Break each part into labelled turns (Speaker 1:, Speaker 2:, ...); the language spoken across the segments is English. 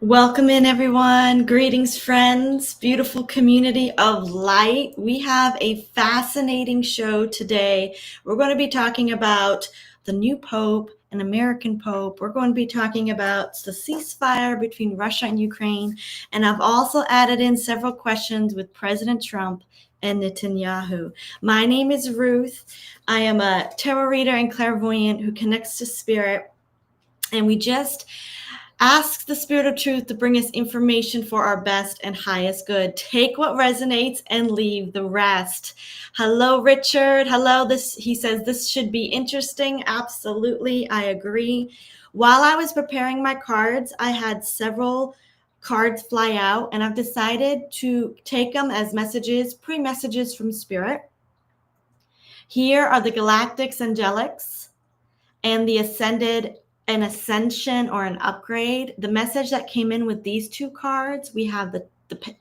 Speaker 1: Welcome in, everyone. Greetings, friends. Beautiful community of light. We have a fascinating show today. We're going to be talking about the new Pope, an American Pope. We're going to be talking about the ceasefire between Russia and Ukraine. And I've also added in several questions with President Trump and Netanyahu. My name is Ruth. I am a tarot reader and clairvoyant who connects to spirit. And we just ask the Spirit of Truth to bring us information for our best and highest good. Take what resonates and leave the rest. Hello, Richard. Hello. He says this should be interesting. Absolutely, I agree. While I was preparing my cards, I had several cards fly out, and I've decided to take them as messages, pre-messages from Spirit. Here are the Galactics, Angelics, and the Ascended, an ascension or an upgrade. The message that came in with these two cards, we have the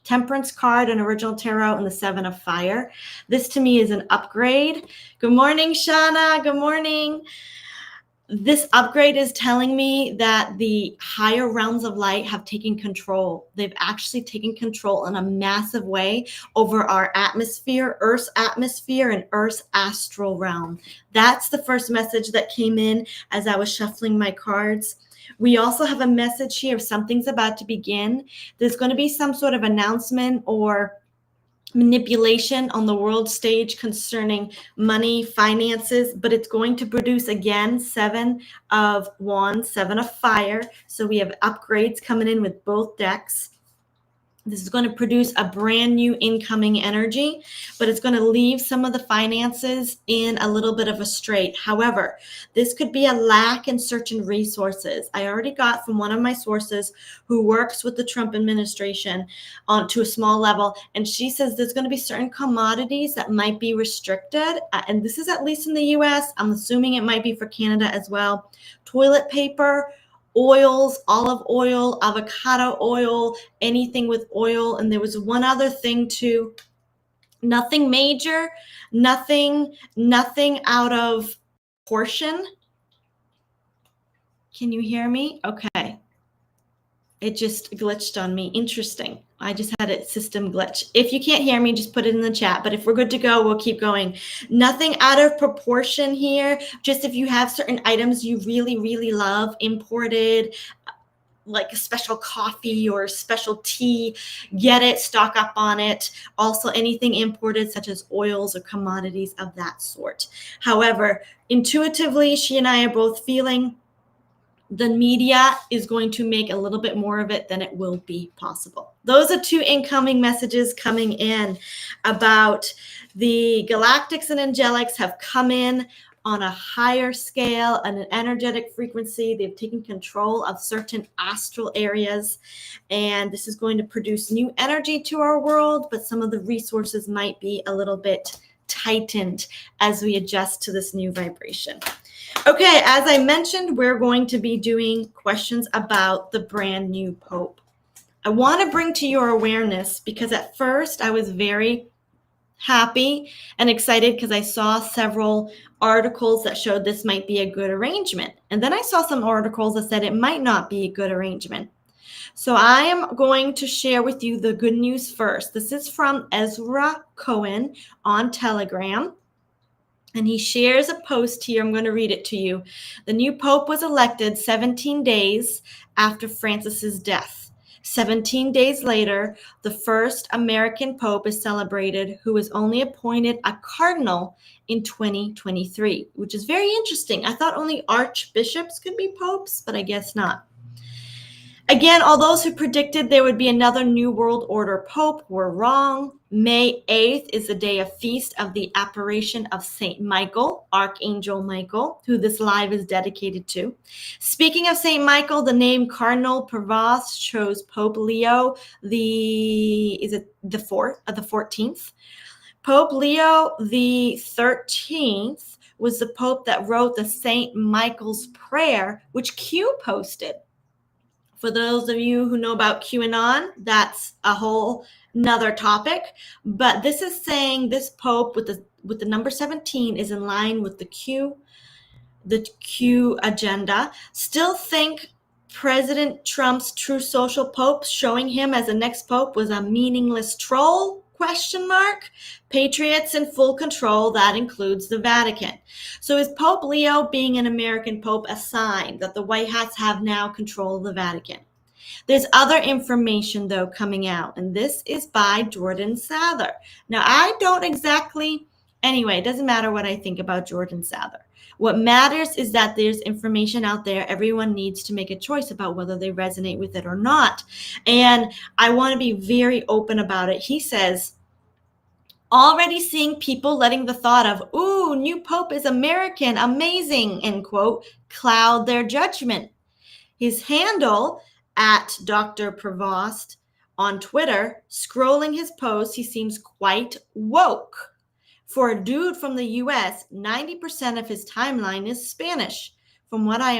Speaker 1: Temperance card in Original Tarot and the Seven of Fire. This to me is an upgrade. Good morning, Shauna. Good morning. This upgrade is telling me that the higher realms of light have taken control. They've actually taken control in a massive way over our atmosphere, Earth's atmosphere, and Earth's astral realm. That's the first message that came in as I was shuffling my cards. We also have a message here of something's about to begin. There's going to be some sort of announcement or manipulation on the world stage concerning money, finances, but it's going to produce again 7 of Wands, 7 of Fire. So we have upgrades coming in with both decks. This is going to produce a brand new incoming energy, but it's going to leave some of the finances in a little bit of a strait. However, this could be a lack in certain resources. I already got from one of my sources who works with the Trump administration to a small level, and she says there's going to be certain commodities that might be restricted, and this is at least in the U.S. I'm assuming it might be for Canada as well. Toilet paper, oils, olive oil, avocado oil, anything with oil. And there was one other thing too. Nothing major, nothing out of portion. Can you hear me? Okay. It just glitched on me. Interesting. I just had a system glitch. If you can't hear me, just put it in the chat. But if we're good to go, we'll keep going. Nothing out of proportion here. Just if you have certain items you really, really love, imported, like a special coffee or special tea, get it, stock up on it. Also anything imported such as oils or commodities of that sort. However, intuitively, she and I are both feeling the media is going to make a little bit more of it than it will be possible. Those are 2 incoming messages coming in about the Galactics and Angelics have come in on a higher scale and an energetic frequency. They've taken control of certain astral areas, and this is going to produce new energy to our world, but some of the resources might be a little bit tightened as we adjust to this new vibration. Okay, as I mentioned, we're going to be doing questions about the brand new Pope. I want to bring to your awareness, because at first I was very happy and excited because I saw several articles that showed this might be a good arrangement. And then I saw some articles that said it might not be a good arrangement. So I am going to share with you the good news first. This is from Ezra Cohen on Telegram. And he shares a post here. I'm going to read it to you. The new Pope was elected 17 days after Francis's death. 17 days later, the first American Pope is celebrated, who was only appointed a cardinal in 2023, which is very interesting. I thought only archbishops could be popes, but I guess not. Again, all those who predicted there would be another New World Order Pope were wrong. May 8th is the day of feast of the apparition of Saint Michael, Archangel Michael, who this live is dedicated to. Speaking of Saint Michael, the name Cardinal Prevost chose Pope Leo the 14th. Pope Leo the 13th was the Pope that wrote the Saint Michael's Prayer, which Q posted. For those of you who know about QAnon, that's a whole another topic. But this is saying this Pope with the number 17 is in line with the Q agenda. Still think President Trump's True Social Pope showing him as the next pope was a meaningless troll? Question mark. Patriots in full control, that includes the Vatican. So is Pope Leo being an American pope a sign that the White Hats have now control of the Vatican? There's other information, though, coming out, and this is by Jordan Sather. Now, I don't exactly, anyway, it doesn't matter what I think about Jordan Sather. What matters is that there's information out there. Everyone needs to make a choice about whether they resonate with it or not. And I want to be very open about it. He says, already seeing people letting the thought of, ooh, new pope is American, amazing, end quote, cloud their judgment. His handle at Dr. Prevost on Twitter, scrolling his posts, he seems quite woke. For a dude from the US, 90% of his timeline is Spanish. From what I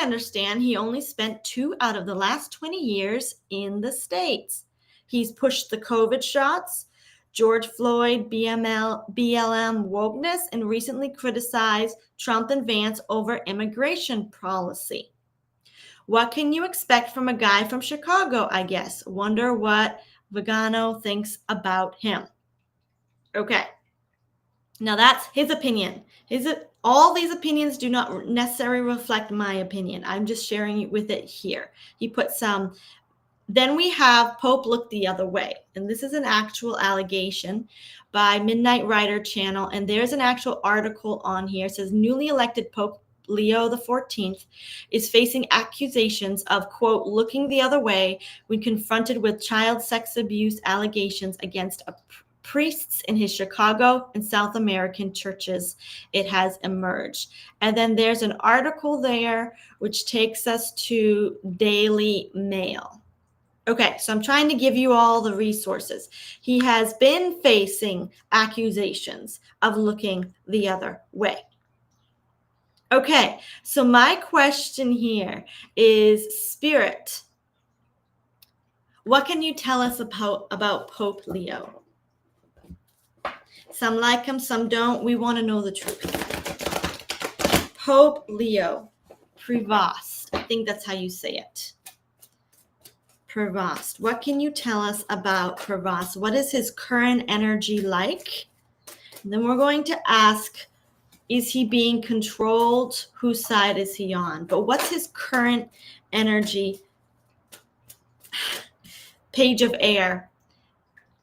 Speaker 1: understand, he only spent 2 out of the last 20 years in the States. He's pushed the COVID shots, George Floyd, BLM wokeness, and recently criticized Trump and Vance over immigration policy. What can you expect from a guy from Chicago, I guess? Wonder what Vegano thinks about him. Okay. Now that's his opinion. All these opinions do not necessarily reflect my opinion. I'm just sharing with it here. He put some. Then we have Pope looked the other way. And this is an actual allegation by Midnight Rider channel. And there's an actual article on here. It says newly elected Pope Leo XIV is facing accusations of, quote, looking the other way when confronted with child sex abuse allegations against priests in his Chicago and South American churches. It has emerged. And then there's an article there which takes us to Daily Mail. Okay, so I'm trying to give you all the resources. He has been facing accusations of looking the other way. Okay, so my question here is, Spirit, what can you tell us about Pope Leo? Some like him, some don't. We want to know the truth. Pope Leo Prevost. I think that's how you say it. Prevost. What can you tell us about Prevost? What is his current energy like? And then we're going to ask, is he being controlled? Whose side is he on? But what's his current energy? Page of air.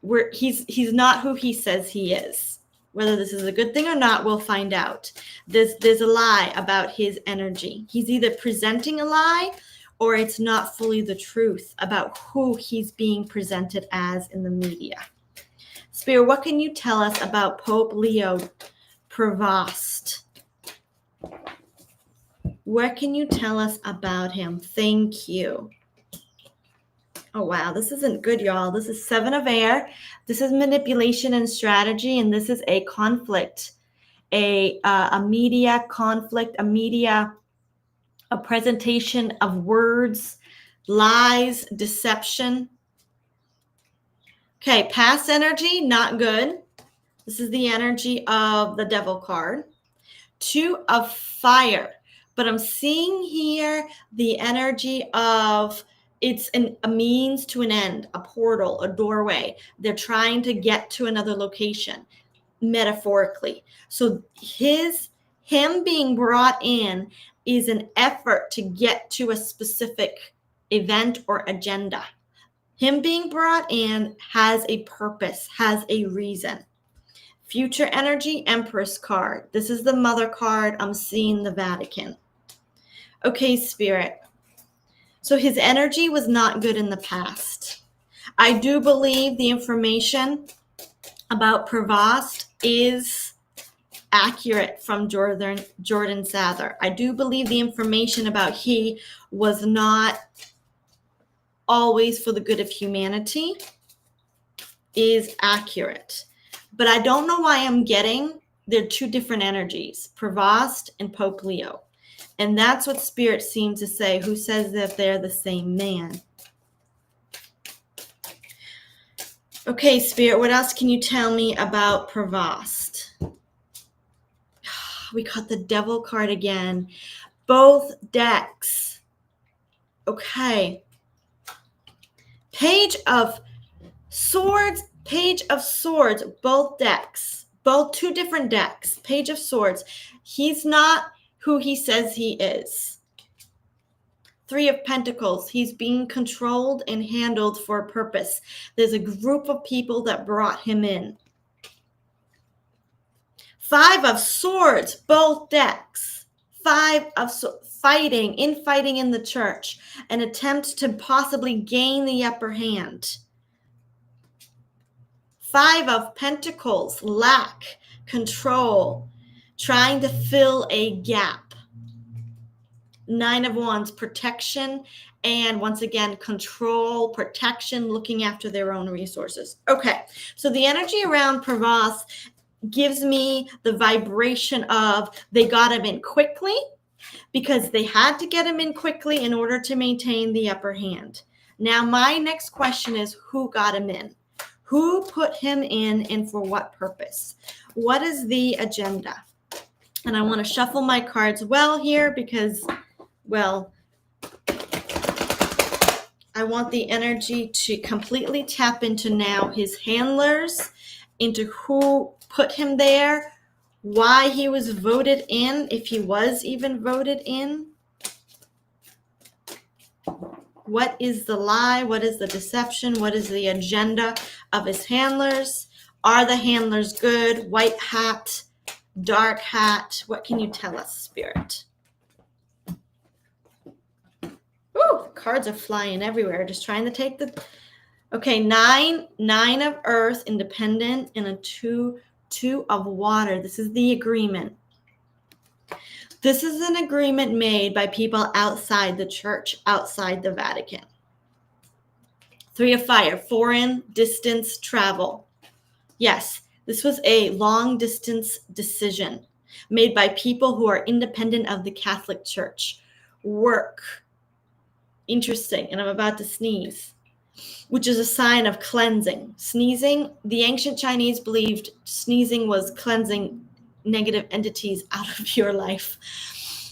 Speaker 1: Where he's not who he says he is. Whether this is a good thing or not, we'll find out. There's a lie about his energy. He's either presenting a lie or it's not fully the truth about who he's being presented as in the media. Spirit, what can you tell us about Pope Leo Prevost? What can you tell us about him? Thank you. Oh, wow. This isn't good, y'all. This is 7 of air. This is manipulation and strategy, and this is a conflict, a media conflict, a presentation of words, lies, deception. Okay, past energy, not good. This is the energy of the devil card. 2 of fire. But I'm seeing here the energy of it's a means to an end, a portal, a doorway. They're trying to get to another location, metaphorically. So him being brought in is an effort to get to a specific event or agenda. Him being brought in has a purpose, has a reason. Future energy, Empress card. This is the mother card. I'm seeing the Vatican. Okay, Spirit. So his energy was not good in the past. I do believe the information about Prevost is accurate from Jordan Sather. I do believe the information about he was not always for the good of humanity is accurate. But I don't know why I'm getting, they're 2 different energies, Prevost and Pope Leo. And that's what Spirit seems to say, who says that they're the same man. Okay, Spirit, what else can you tell me about Prevost? We got the devil card again. Both decks Okay. Page of Swords, both decks, both two different decks. Page of Swords. He's not who he says he is. Three of Pentacles. He's being controlled and handled for a purpose. There's a group of people that brought him in. Five of Swords, both decks. Five of fighting in the church. An attempt to possibly gain the upper hand. Five of Pentacles, lack, control, trying to fill a gap. Nine of Wands, protection, and once again, control, protection, looking after their own resources. Okay, so the energy around Pravas gives me the vibration of they got him in quickly because they had to get him in quickly in order to maintain the upper hand. Now, my next question is, who got him in? Who put him in and for what purpose? What is the agenda? And I want to shuffle my cards well here because, well, I want the energy to completely tap into now his handlers, into who put him there, why he was voted in, if he was even voted in. What is the lie? What is the deception? What is the agenda of his handlers? Are the handlers good? White hat, dark hat. What can you tell us, Spirit? Ooh, cards are flying everywhere. Just trying to take the... Okay, nine of earth, independent, and a two of water. This is the agreement. This is an agreement made by people outside the church, outside the Vatican. Three of fire, foreign, distance, travel. Yes, this was a long distance decision made by people who are independent of the Catholic Church. Work. Interesting, and I'm about to sneeze, which is a sign of cleansing. Sneezing, the ancient Chinese believed sneezing was cleansing negative entities out of your life.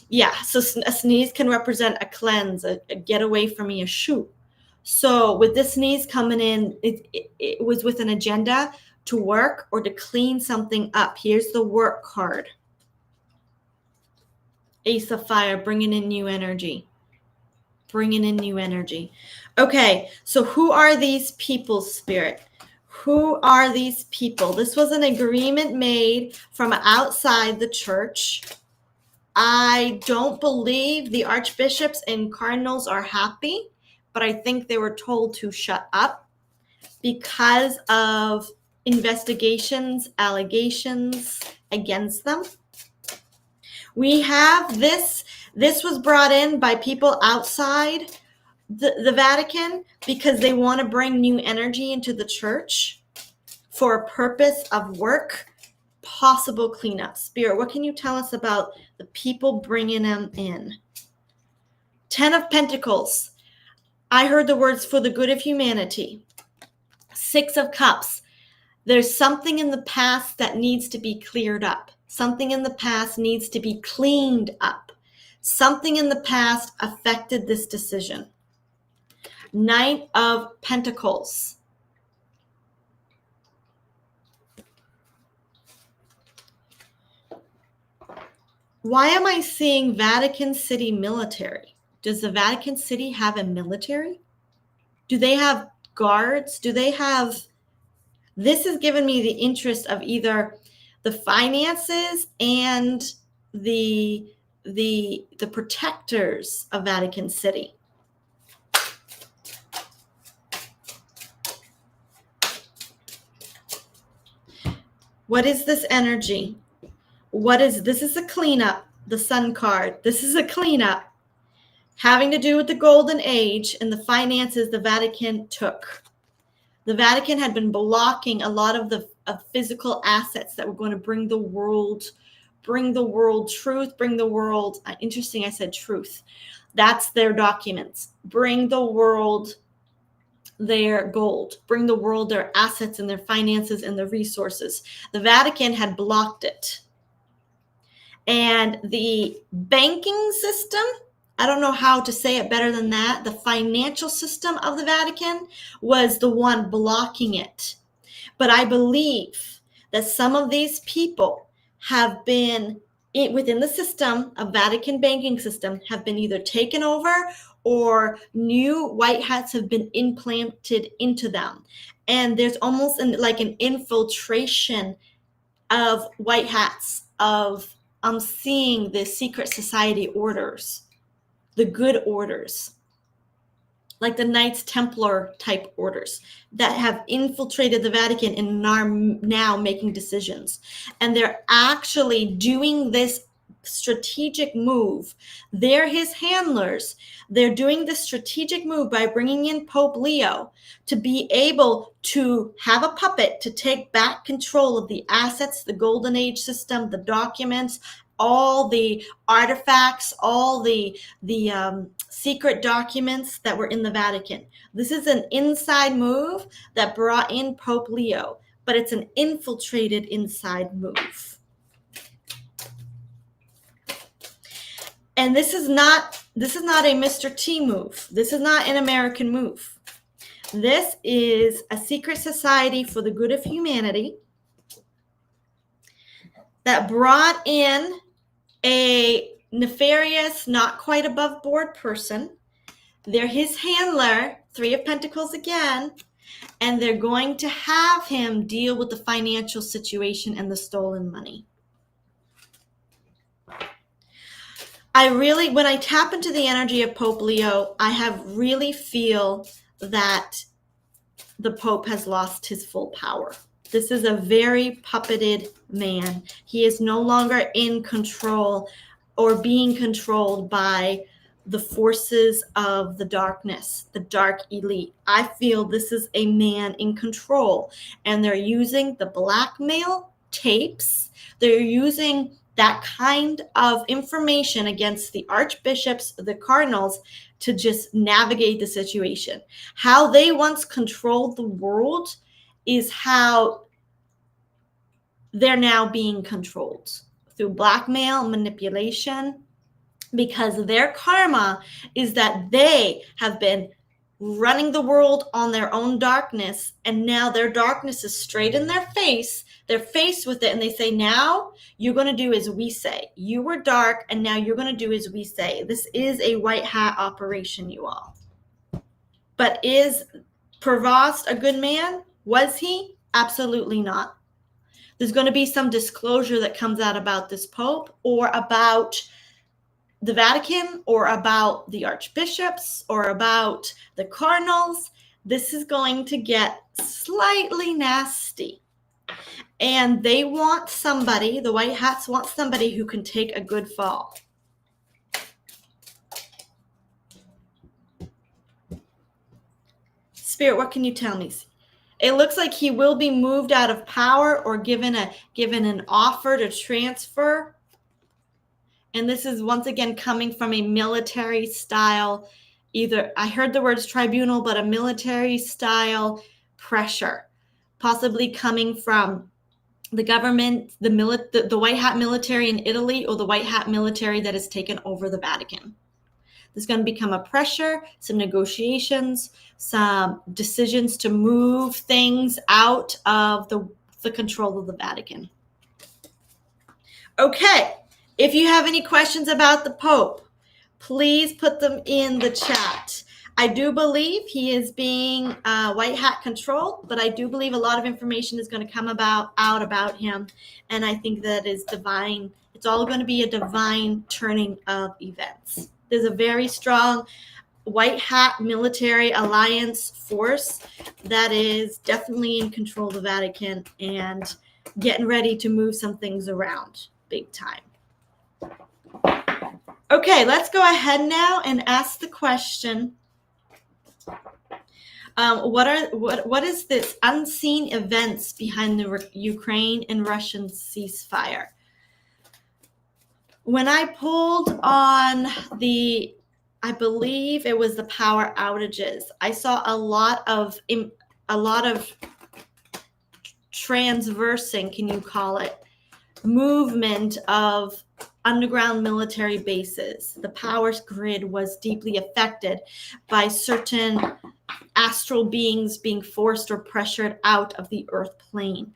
Speaker 1: Yeah, so a sneeze can represent a cleanse, a get away from me, a shoot. So with this sneeze coming in, it was with an agenda to work or to clean something up. Here's the work card. Ace of fire, bringing in new energy. Bringing in new energy. Okay, so who are these people, Spirit? Who are these people? This was an agreement made from outside the church. I don't believe the archbishops and cardinals are happy, but I think they were told to shut up because of investigations, allegations against them. We have this was brought in by people outside the Vatican because they want to bring new energy into the church for a purpose of work, possible cleanup. Spirit, what can you tell us about the people bringing them in? 10 of Pentacles. I heard the words for the good of humanity. 6 of Cups. There's something in the past that needs to be cleared up. Something in the past needs to be cleaned up. Something in the past affected this decision. 9 of Pentacles. Why am I seeing Vatican City military? Does the Vatican City have a military? Do they have guards? Do they have... This has given me the interest of either the finances and the protectors of Vatican City. What is this energy? This is a cleanup, the Sun card. This is a cleanup having to do with the Golden Age and the finances the Vatican took. The Vatican had been blocking a lot of the physical assets that were going to bring the world truth, bring the world, interesting I said truth. That's their documents. Bring the world their gold, bring the world their assets and their finances and their resources. The Vatican had blocked it. And the banking system I don't know how to say it better than that. The financial system of the Vatican was the one blocking it. But I believe that some of these people have been within the system, a Vatican banking system, have been either taken over or new white hats have been implanted into them. And there's almost like an infiltration of white hats, of I'm seeing the secret society orders, the good orders, like the Knights Templar type orders that have infiltrated the Vatican and are now making decisions. And they're actually doing this strategic move. They're his handlers. They're doing this strategic move by bringing in Pope Leo to be able to have a puppet to take back control of the assets, the Golden Age system, the documents, all the artifacts, all the secret documents that were in the Vatican. This is an inside move that brought in Pope Leo, but it's an infiltrated inside move. And this is not a Mr. T move. This is not an American move. This is a secret society for the good of humanity that brought in a nefarious, not quite above board person. They're his handler, Three of Pentacles again, and they're going to have him deal with the financial situation and the stolen money. When I tap into the energy of Pope Leo, I really feel that the Pope has lost his full power. This is a very puppeted man. He is no longer in control or being controlled by the forces of the darkness, the dark elite. I feel this is a man in control, and they're using the blackmail tapes. They're using that kind of information against the archbishops, the cardinals, to just navigate the situation. How they once controlled the world is how they're now being controlled through blackmail, manipulation, because their karma is that they have been running the world on their own darkness, and now their darkness is straight in their face. They're faced with it, and they say, now you're going to do as we say. You were dark, and now you're going to do as we say. This is a white hat operation, you all. But is Prevost a good man? Was he? Absolutely not. There's going to be some disclosure that comes out about this Pope, or about the Vatican, or about the archbishops, or about the cardinals. This is going to get slightly nasty. And they want somebody, the white hats want somebody who can take a good fall. Spirit, what can you tell me? It looks like he will be moved out of power or given an offer to transfer. And this is once again coming from a military style, I heard the words tribunal, but a military style pressure, possibly coming from the government, the white hat military in Italy, or the white hat military that has taken over the Vatican. There's going to become a pressure, some negotiations, some decisions to move things out of the control of the Vatican. Okay. If you have any questions about the Pope, please put them in the chat. I do believe he is being white hat controlled, but I do believe a lot of information is going to come out about him. And I think that is divine. It's all going to be a divine turning of events. There's a very strong white hat military alliance force that is definitely in control of the Vatican and getting ready to move some things around big time. Okay, let's go ahead now and ask the question. What is this unseen events behind the Ukraine and Russian ceasefire? When I pulled on I believe it was the power outages, I saw a lot of transversing, can you call it, movement of underground military bases. The power grid was deeply affected by certain astral beings being forced or pressured out of the earth plane.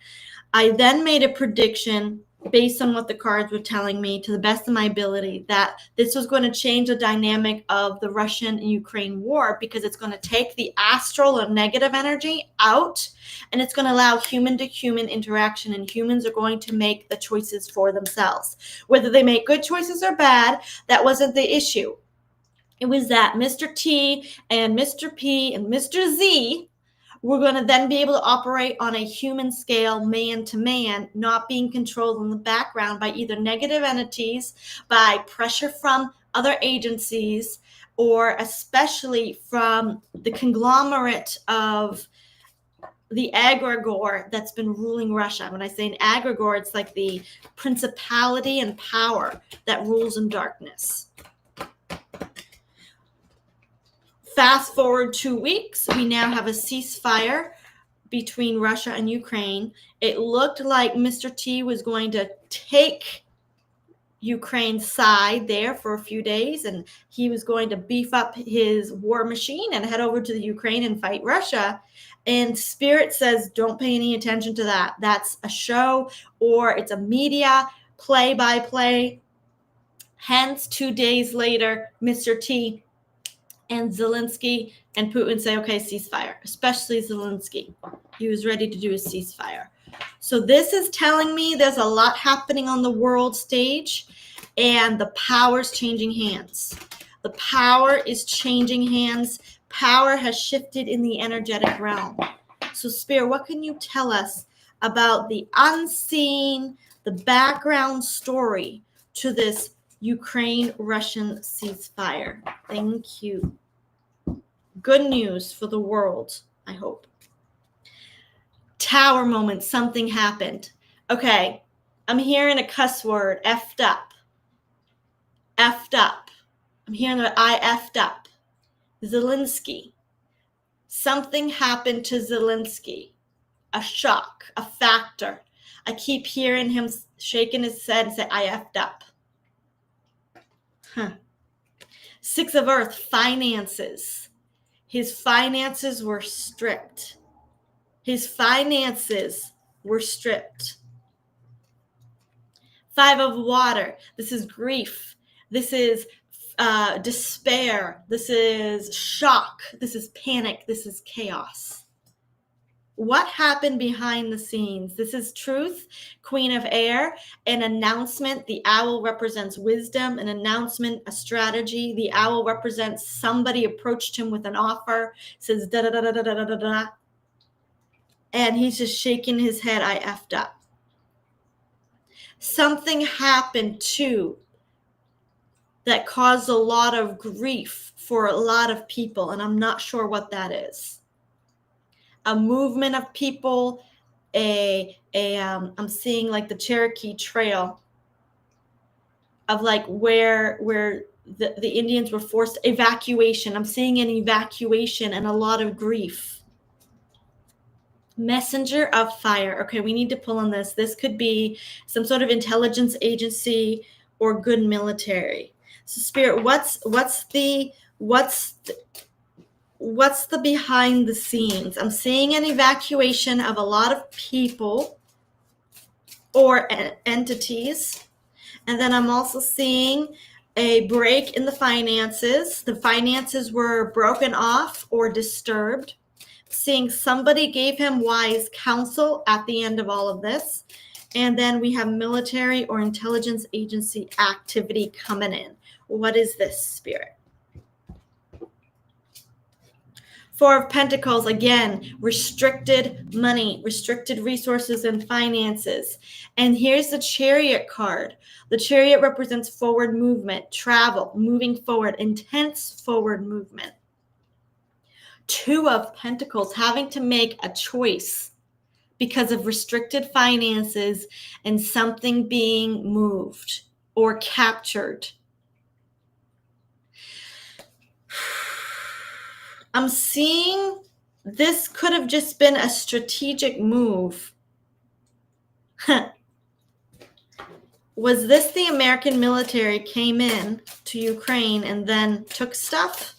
Speaker 1: I then made a prediction based on what the cards were telling me, to the best of my ability, that this was going to change the dynamic of the Russian and Ukraine war, because it's going to take the astral or negative energy out, and it's going to allow human to human interaction, and humans are going to make the choices for themselves. Whether they make good choices or bad, that wasn't the issue. It was that Mr. T and Mr. P and Mr. Z we're going to then be able to operate on a human scale, man to man, not being controlled in the background by either negative entities, by pressure from other agencies, or especially from the conglomerate of the egregore that's been ruling Russia. When I say an egregore, it's like the principality and power that rules in darkness. Fast forward 2 weeks, we now have a ceasefire between Russia and Ukraine. It looked like Mr. T was going to take Ukraine's side there for a few days, and he was going to beef up his war machine and head over to the Ukraine and fight Russia. And Spirit says, don't pay any attention to that. That's a show, or it's a media play-by-play. Hence, 2 days later, Mr. T and Zelensky and Putin say, okay, ceasefire, especially Zelensky. He was ready to do a ceasefire. So this is telling me there's a lot happening on the world stage, and the power's changing hands. The power is changing hands. Power has shifted in the energetic realm. So Spirit, what can you tell us about the unseen, the background story to this Ukraine-Russian ceasefire? Thank you. Good news for the world, I hope. Tower moment, something happened. Okay, I'm hearing a cuss word, effed up. Effed up. I'm hearing that I effed up. Zelensky. Something happened to Zelensky. A shock, a factor. I keep hearing him shaking his head and say, I effed up. Six of Earth, finances. His finances were stripped. His finances were stripped. Five of Water. This is grief. This is despair. This is shock. This is panic. This is chaos. What happened behind the scenes? This is truth, Queen of Air, an announcement. The owl represents wisdom, an announcement, a strategy. The owl represents somebody approached him with an offer, says da da da da da da da da. And he's just shaking his head, I effed up. Something happened too that caused a lot of grief for a lot of people, and I'm not sure what that is. A movement of people, I'm seeing like the Cherokee Trail of like where the Indians were forced, evacuation. I'm seeing an evacuation and a lot of grief. Messenger of Fire. Okay, we need to pull on this. This could be some sort of intelligence agency or good military. So Spirit, what's the behind the scenes? I'm seeing an evacuation of a lot of people or entities. And then I'm also seeing a break in the finances. The finances were broken off or disturbed. Seeing somebody gave him wise counsel at the end of all of this. And then we have military or intelligence agency activity coming in. What is this, Spirit? Four of Pentacles, again, restricted money, restricted resources and finances. And here's the Chariot card. The Chariot represents forward movement, travel, moving forward, intense forward movement. Two of Pentacles, having to make a choice because of restricted finances and something being moved or captured. I'm seeing this could have just been a strategic move. Was this the American military came in to Ukraine and then took stuff?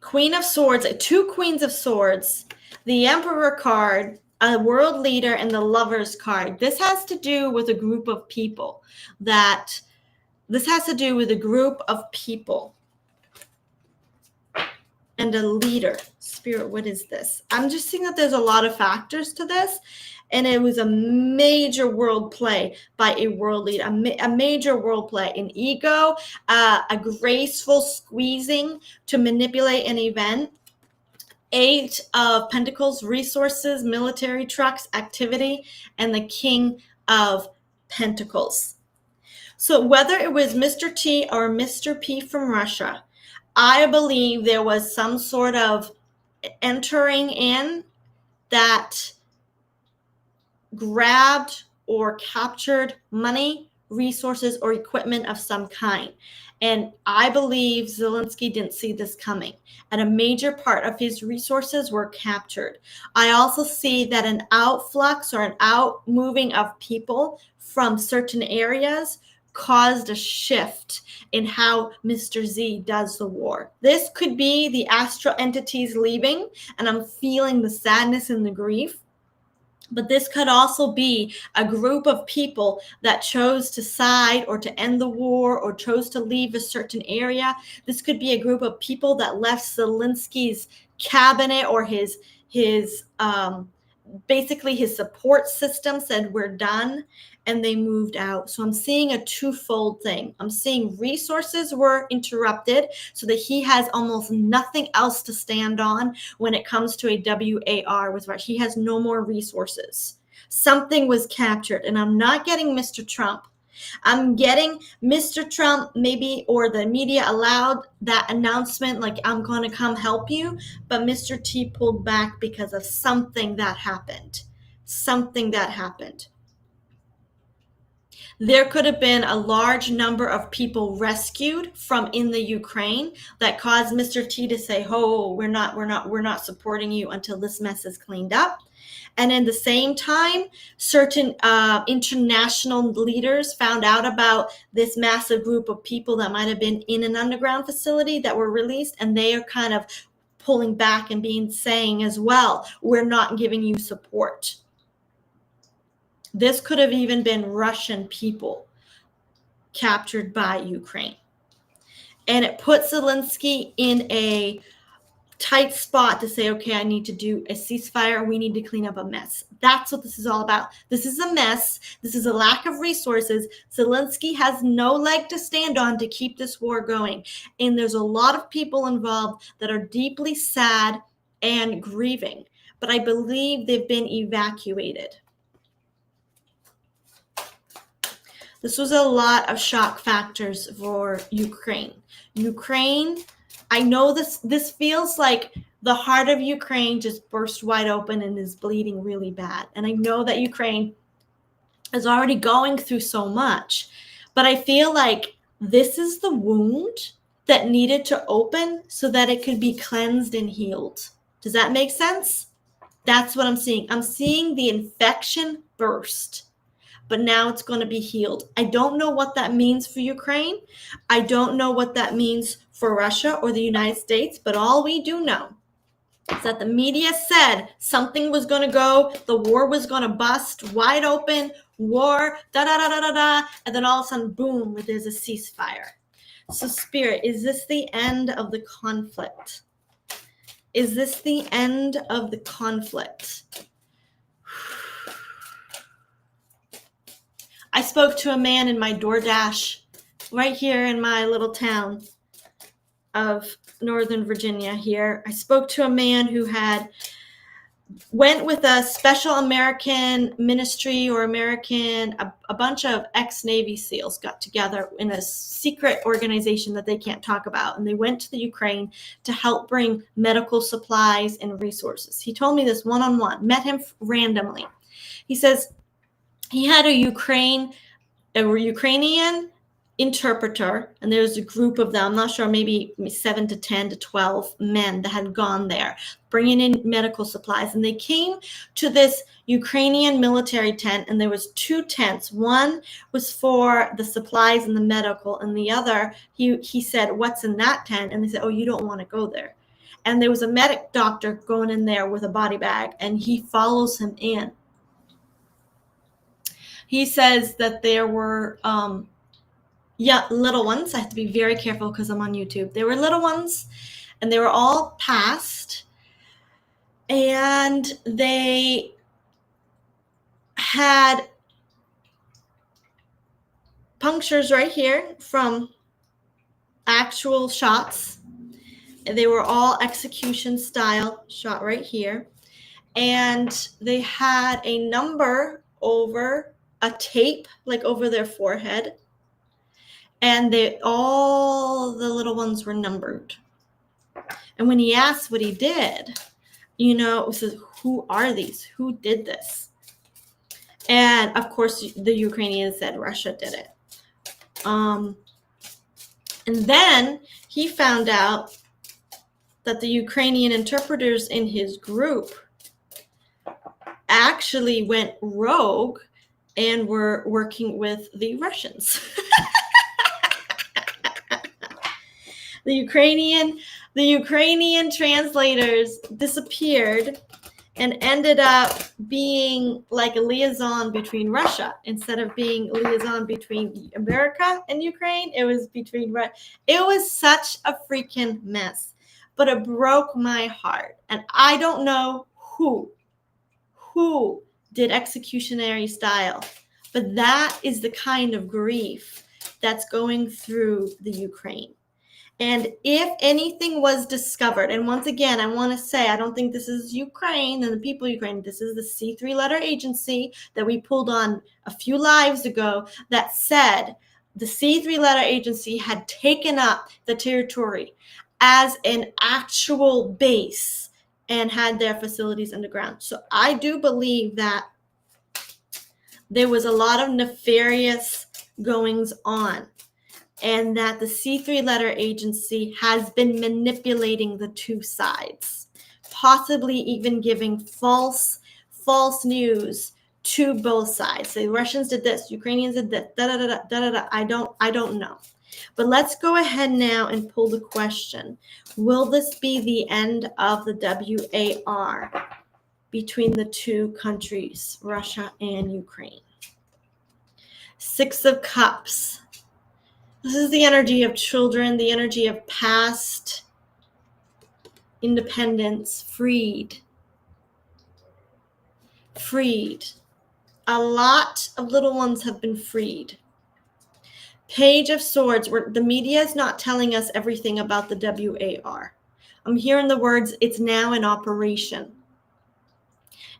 Speaker 1: Queen of Swords, 2 Queens of Swords, the Emperor card, a world leader, and the Lovers card. This has to do with a group of people and a leader. Spirit, what is this? I'm just seeing that there's a lot of factors to this, and it was a major world play by a world leader, a major world play, an ego, a graceful squeezing to manipulate an event. 8 of Pentacles, resources, military trucks, activity, and the King of Pentacles. So whether it was Mr. T or Mr. P from Russia, I believe there was some sort of entering in that grabbed or captured money, resources, or equipment of some kind. And I believe Zelensky didn't see this coming, and a major part of his resources were captured. I also see that an outflux or an outmoving of people from certain areas caused a shift in how Mr. Z does the war. This could be the astral entities leaving, and I'm feeling the sadness and the grief. But this could also be a group of people that chose to side or to end the war or chose to leave a certain area. This could be a group of people that left Zelensky's cabinet or his basically his support system, said we're done, and they moved out. So I'm seeing a twofold thing. I'm seeing resources were interrupted so that he has almost nothing else to stand on when it comes to a WAR with Russia. He has no more resources. Something was captured, and I'm not getting Mr. Trump. I'm getting Mr. Trump maybe, or the media allowed that announcement like, I'm going to come help you. But Mr. T pulled back because of something that happened. Something that happened. There could have been a large number of people rescued from in the Ukraine that caused Mr. T to say, oh, we're not supporting you until this mess is cleaned up. And in the same time, certain international leaders found out about this massive group of people that might have been in an underground facility that were released, and they are kind of pulling back and saying as well, we're not giving you support. This could have even been Russian people captured by Ukraine. And it puts Zelensky in a tight spot to say, okay, I need to do a ceasefire. We need to clean up a mess. That's what this is all about. This is a mess. This is a lack of resources. Zelensky has no leg to stand on to keep this war going. And there's a lot of people involved that are deeply sad and grieving. But I believe they've been evacuated. This was a lot of shock factors for Ukraine. I know this feels like the heart of Ukraine just burst wide open and is bleeding really bad. And I know that Ukraine is already going through so much, but I feel like this is the wound that needed to open so that it could be cleansed and healed. Does that make sense? That's what I'm seeing. I'm seeing the infection burst, but now it's going to be healed. I don't know what that means for Ukraine. I don't know what that means for Russia or the United States, but all we do know is that the media said something was going to go, the war was going to bust wide open, war, da-da-da-da-da-da, and then all of a sudden, boom, there's a ceasefire. So Spirit, is this the end of the conflict? Is this the end of the conflict? I spoke to a man in my DoorDash right here in my little town of Northern Virginia here. I spoke to a man who went with a special American ministry or a bunch of ex-Navy SEALs got together in a secret organization that they can't talk about. And they went to the Ukraine to help bring medical supplies and resources. He told me this one-on-one, met him randomly. He says he had a Ukrainian interpreter, and there was a group of them, I'm not sure, maybe 7 to 10 to 12 men that had gone there, bringing in medical supplies. And they came to this Ukrainian military tent, and there was 2 tents. One was for the supplies and the medical, and the other, he said, what's in that tent? And they said, oh, you don't want to go there. And there was a medic doctor going in there with a body bag, and he follows him in. He says that there were little ones. I have to be very careful because I'm on YouTube. There were little ones, and they were all passed, and they had punctures right here from actual shots. They were all execution style shot right here, and they had a number over a tape, like over their forehead. And all the little ones were numbered. And when he asked what he did, it says, who are these? Who did this? And of course, the Ukrainians said Russia did it. And then he found out that the Ukrainian interpreters in his group actually went rogue and were working with the Russians. The Ukrainian translators disappeared and ended up being like a liaison between Russia. Instead of being a liaison between America and Ukraine, it was between Russia. It was such a freaking mess, but it broke my heart. And I don't know who did executionary style, but that is the kind of grief that's going through the Ukraine. And if anything was discovered, and once again, I want to say, I don't think this is Ukraine and the people of Ukraine. This is the C3 letter agency that we pulled on a few lives ago that said the C3 letter agency had taken up the territory as an actual base and had their facilities underground. So I do believe that there was a lot of nefarious goings on, and that the C3 letter agency has been manipulating the two sides, possibly even giving false news to both sides. The Russians did this, Ukrainians did this, I don't know. But let's go ahead now and pull the question. Will this be the end of the WAR between the two countries, Russia and Ukraine? 6 of Cups. This is the energy of children, the energy of past independence, freed. A lot of little ones have been freed. Page of Swords, where the media is not telling us everything about the WAR. I'm hearing the words, it's now an operation.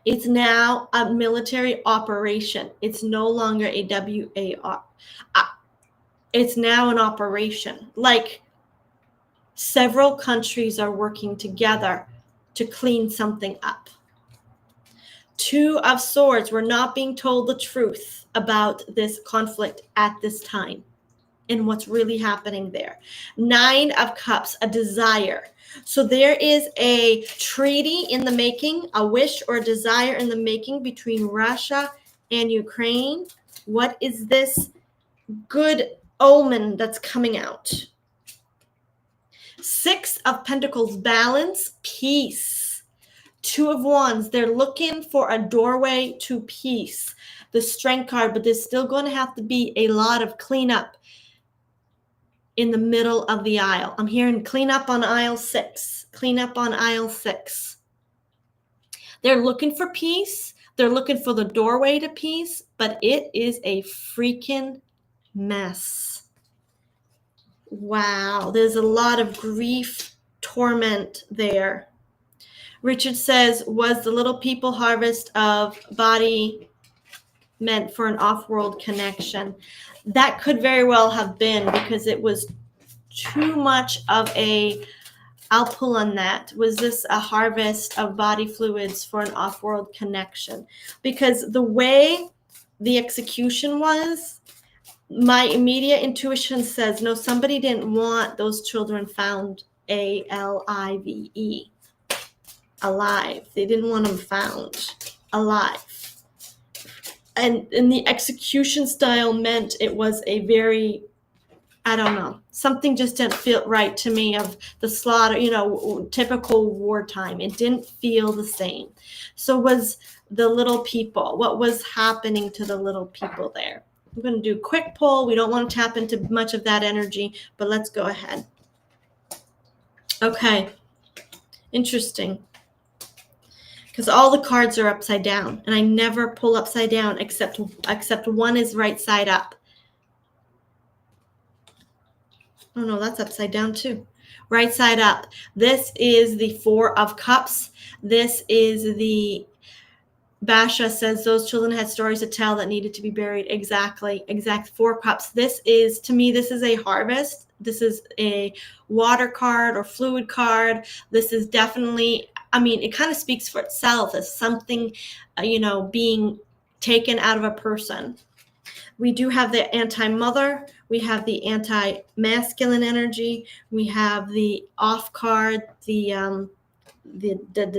Speaker 1: It's now a military operation. It's no longer a WAR. It's now an operation. Like several countries are working together to clean something up. 2 of Swords, we're not being told the truth about this conflict at this time and what's really happening there. 9 of Cups, a desire. So there is a treaty in the making, a wish or a desire in the making between Russia and Ukraine. What is this good omen that's coming out? 6 of Pentacles, balance, peace. 2 of Wands, they're looking for a doorway to peace. The Strength card, but there's still going to have to be a lot of cleanup in the middle of the aisle. I'm hearing clean up on aisle 6. Clean up on aisle 6. They're looking for peace. They're looking for the doorway to peace, but it is a freaking mess. Wow, there's a lot of grief, torment there. Richard says, was the little people harvest of body meant for an off-world connection? That could very well have been, because it was too much of a, I'll pull on that. Was this a harvest of body fluids for an off-world connection? Because the way the execution was, My immediate intuition says, no, somebody didn't want those children found, A-L-I-V-E, alive. They didn't want them found alive. And the execution style meant it was a very, I don't know, something just didn't feel right to me of the slaughter, typical wartime. It didn't feel the same. So was the little people, what was happening to the little people there? I'm going to do a quick poll. We don't want to tap into much of that energy, but let's go ahead. Okay. Interesting. Because all the cards are upside down, and I never pull upside down except one is right side up. Oh no, that's upside down too. Right side up. This is the Four of Cups. This is the Basha says those children had stories to tell that needed to be buried. Exactly. Four Cups. This is, to me, this is a harvest. This is a water card or fluid card. This is definitely, it kind of speaks for itself as something, being taken out of a person. We do have the anti-mother. We have the anti-masculine energy. We have the off card, the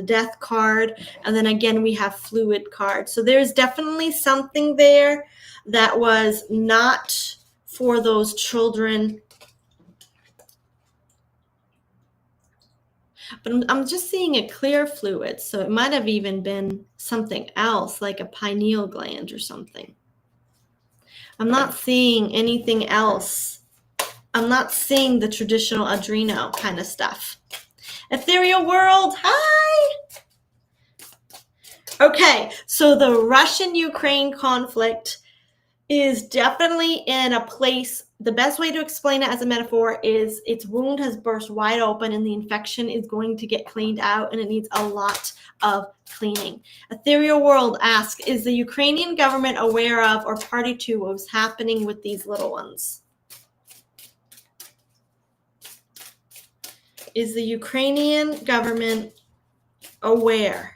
Speaker 1: death card, and then again we have fluid card. So there's definitely something there that was not for those children. But I'm just seeing a clear fluid, so it might have even been something else, like a pineal gland or something. I'm not seeing anything else. I'm not seeing the traditional adreno kind of stuff. Ethereal world, hi! Okay, so the Russian-Ukraine conflict is definitely in a place, the best way to explain it as a metaphor is its wound has burst wide open and the infection is going to get cleaned out and it needs a lot of cleaning. Ethereal World asks, is the Ukrainian government aware of or party to what was happening with these little ones? Is the Ukrainian government aware?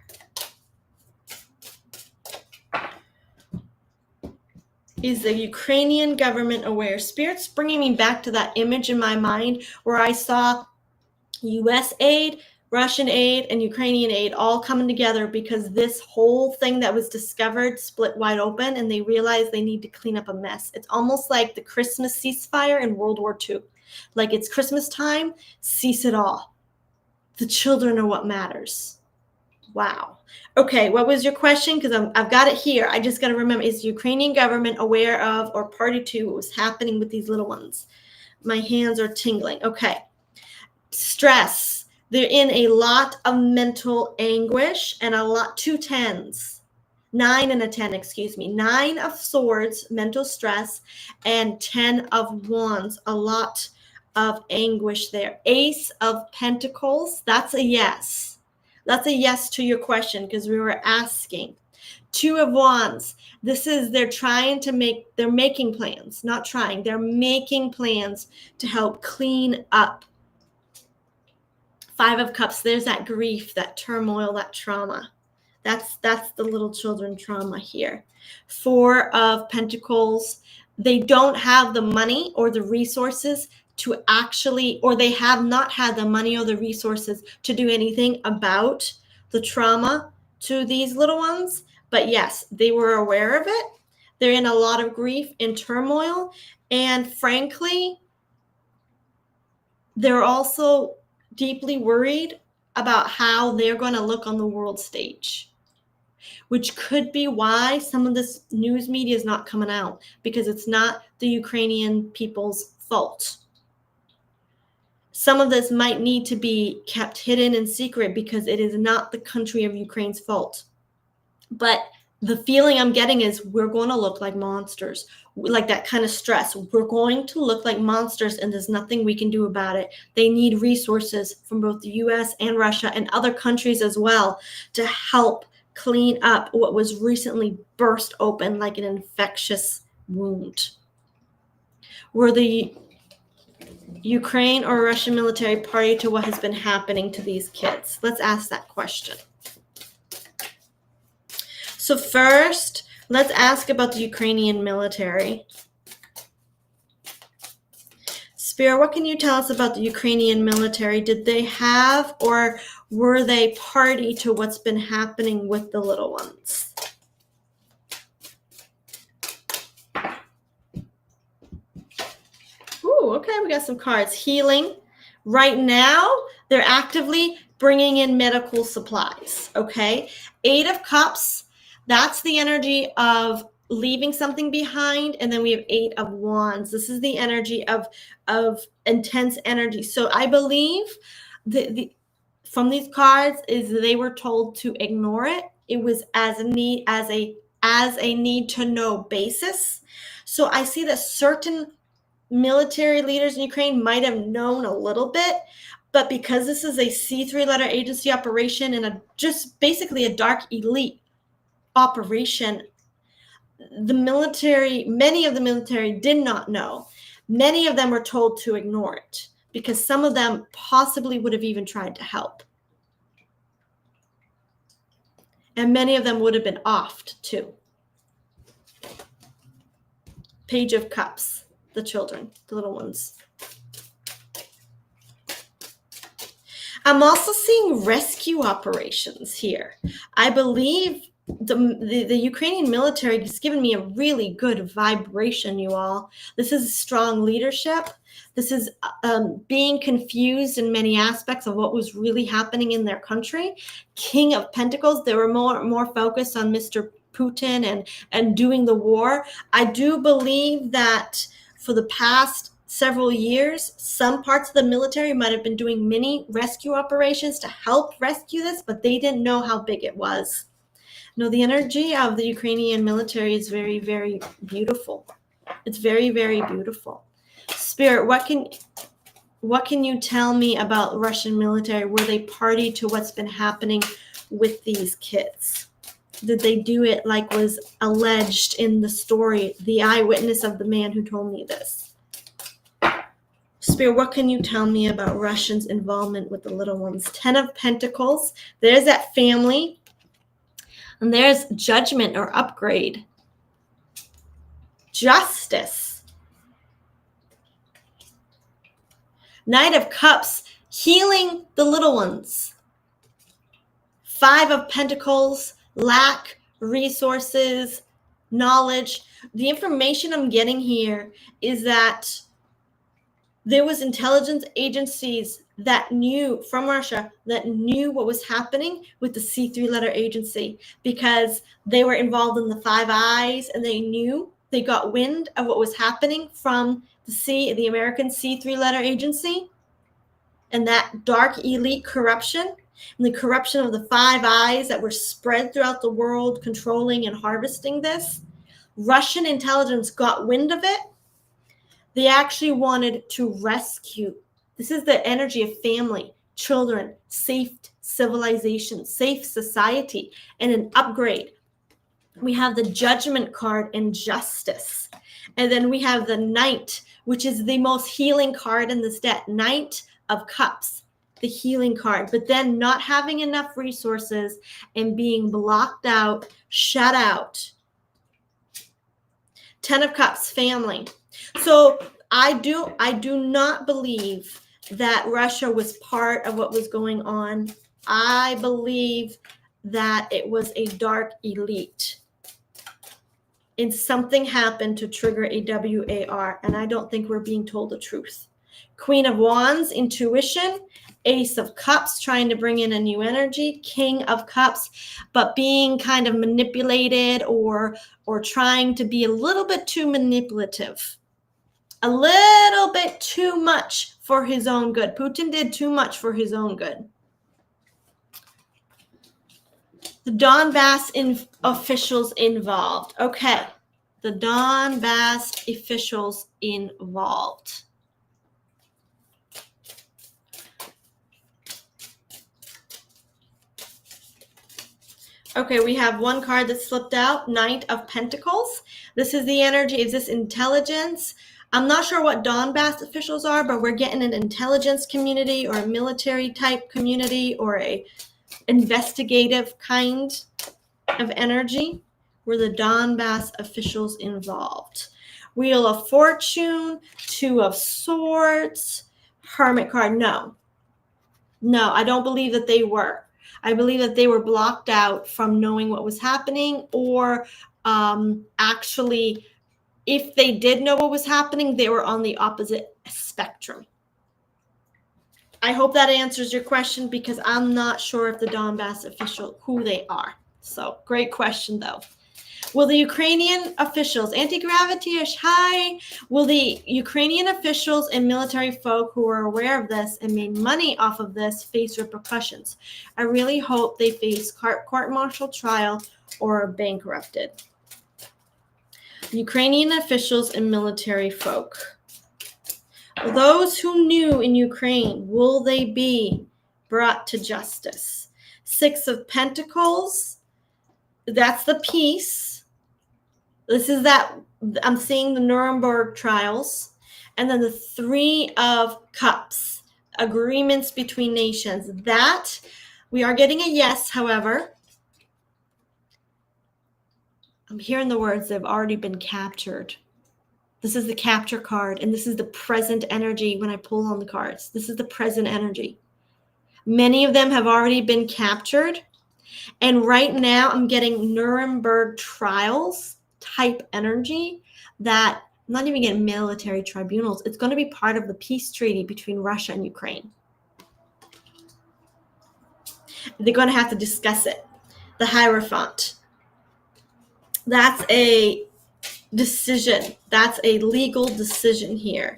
Speaker 1: Is the Ukrainian government aware? Spirit's bringing me back to that image in my mind where I saw U.S. aid, Russian aid, and Ukrainian aid all coming together because this whole thing that was discovered split wide open and they realized they need to clean up a mess. It's almost like the Christmas ceasefire in World War II. Like it's Christmas time, cease it all. The children are what matters. Wow. Okay, what was your question? Because I've got it here. I just got to remember, is the Ukrainian government aware of or party to what was happening with these little ones? My hands are tingling. Okay. Stress. They're in a lot of mental anguish and a lot, 2 10s. 9 and a 10, excuse me. 9 of swords, mental stress, and 10 of wands, a lot of anguish there. Ace of pentacles, that's a yes. That's a yes to your question because we were asking. 2 of wands. This is they're making plans, not trying. They're making plans to help clean up. 5 of cups. There's that grief, that turmoil, that trauma. That's the little children trauma here. 4 of pentacles. They don't have the money or the resources to actually, or they have not had the money or the resources to do anything about the trauma to these little ones. But yes, they were aware of it. They're in a lot of grief and turmoil. And frankly, they're also deeply worried about how they're going to look on the world stage, which could be why some of this news media is not coming out, because it's not the Ukrainian people's fault. Some of this might need to be kept hidden and secret because it is not the country of Ukraine's fault. But the feeling I'm getting is we're going to look like monsters, like that kind of stress. We're going to look like monsters and there's nothing we can do about it. They need resources from both the US and Russia and other countries as well to help clean up what was recently burst open like an infectious wound. Were the Ukraine or Russian military party to what has been happening to these kids? Let's ask that question. So first, let's ask about the Ukrainian military. Spirit, what can you tell us about the Ukrainian military? Did they have or were they party to what's been happening with the little ones? Ooh, okay, we got some cards. Healing. Right now, they're actively bringing in medical supplies, okay? 8 of Cups, that's the energy of leaving something behind, and then we have 8 of Wands. This is the energy of intense energy. So I believe from these cards is they were told to ignore it. It was as a need to know basis. So I see that certain military leaders in Ukraine might have known a little bit, but because this is a C3 letter agency operation and just basically a dark elite operation, many of the military did not know. Many of them were told to ignore it because some of them possibly would have even tried to help. And many of them would have been offed too. Page of Cups, the children, the little ones. I'm also seeing rescue operations here. I believe the Ukrainian military has given me a really good vibration, you all. This is strong leadership. This is being confused in many aspects of what was really happening in their country. King of Pentacles, they were more focused on Mr. Putin and doing the war. I do believe that for the past several years, some parts of the military might have been doing mini rescue operations to help rescue this, but they didn't know how big it was. No, the energy of the Ukrainian military is very, very beautiful. It's very, very beautiful. Spirit, what can you tell me about Russian military? Were they party to what's been happening with these kids? Did they do it like was alleged in the story, the eyewitness of the man who told me this? Spirit, what can you tell me about Russians' involvement with the little ones? 10 of Pentacles. There's that family. And there's judgment or upgrade. Justice. Knight of Cups. Healing the little ones. 5 of Pentacles. Lack, resources, knowledge. The information I'm getting here is that there was intelligence agencies that knew from Russia that knew what was happening with the C3 letter agency because they were involved in the Five Eyes and they got wind of what was happening from the American C3 letter agency and that dark elite corruption and the corruption of the Five Eyes that were spread throughout the world, controlling and harvesting this. Russian intelligence got wind of it. They actually wanted to rescue. This is the energy of family, children, safe civilization, safe society, and an upgrade. We have the Judgment card and Justice. And then we have the Knight, which is the most healing card in this deck. Knight of Cups, the healing card. But then not having enough resources and being blocked out, shut out. 10 of Cups, family. So I do not believe that Russia was part of what was going on. I believe that it was a dark elite. And something happened to trigger a WAR, and I don't think we're being told the truth. Queen of Wands, intuition. Ace of Cups, trying to bring in a new energy. King of Cups, but being kind of manipulated or trying to be a little bit too manipulative. A little bit too much for his own good. Putin did too much for his own good. The Donbass officials involved. Okay. The Donbass officials involved. Okay, we have one card that slipped out, Knight of Pentacles. This is the energy. Is this intelligence? I'm not sure what Donbass officials are, but we're getting an intelligence community or a military type community or a investigative kind of energy. Were the Donbass officials involved? Wheel of Fortune, Two of Swords, Hermit card. No, I don't believe that they were. I believe that they were blocked out from knowing what was happening, or actually, if they did know what was happening, they were on the opposite spectrum. I hope that answers your question, because I'm not sure if the Donbass official, who they are. So great question though. Will the Ukrainian officials, anti-gravity-ish, hi. Will the Ukrainian officials and military folk who are aware of this and made money off of this face repercussions? I really hope they face court-martial trial or are bankrupted. Ukrainian officials and military folk. Those who knew in Ukraine, will they be brought to justice? Six of Pentacles, that's the peace. This is that, I'm seeing the Nuremberg trials. And then the Three of Cups, agreements between nations. That, we are getting a yes, however. I'm hearing the words, they've already been captured. This is the capture card, and this is the present energy when I pull on the cards. This is the present energy. Many of them have already been captured, and right now I'm getting Nuremberg trials type energy that I'm not even getting military tribunals. It's going to be part of the peace treaty between Russia and Ukraine. They're going to have to discuss it. The Hierophant. That's a decision. That's a legal decision here.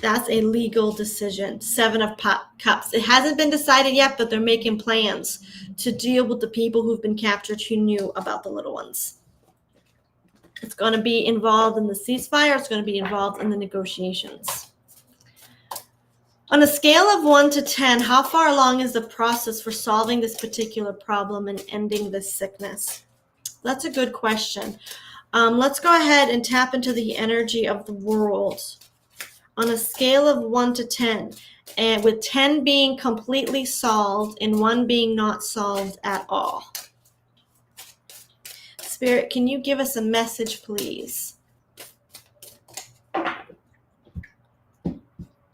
Speaker 1: That's a legal decision. Seven of Cups. It hasn't been decided yet, but they're making plans to deal with the people who've been captured who knew about the little ones. It's going to be involved in the ceasefire. It's going to be involved in the negotiations. On a scale of 1 to 10, how far along is the process for solving this particular problem and ending this sickness? That's a good question. Let's go ahead and tap into the energy of the world. On a scale of 1 to 10, and with 10 being completely solved and 1 being not solved at all. Spirit, can you give us a message, please,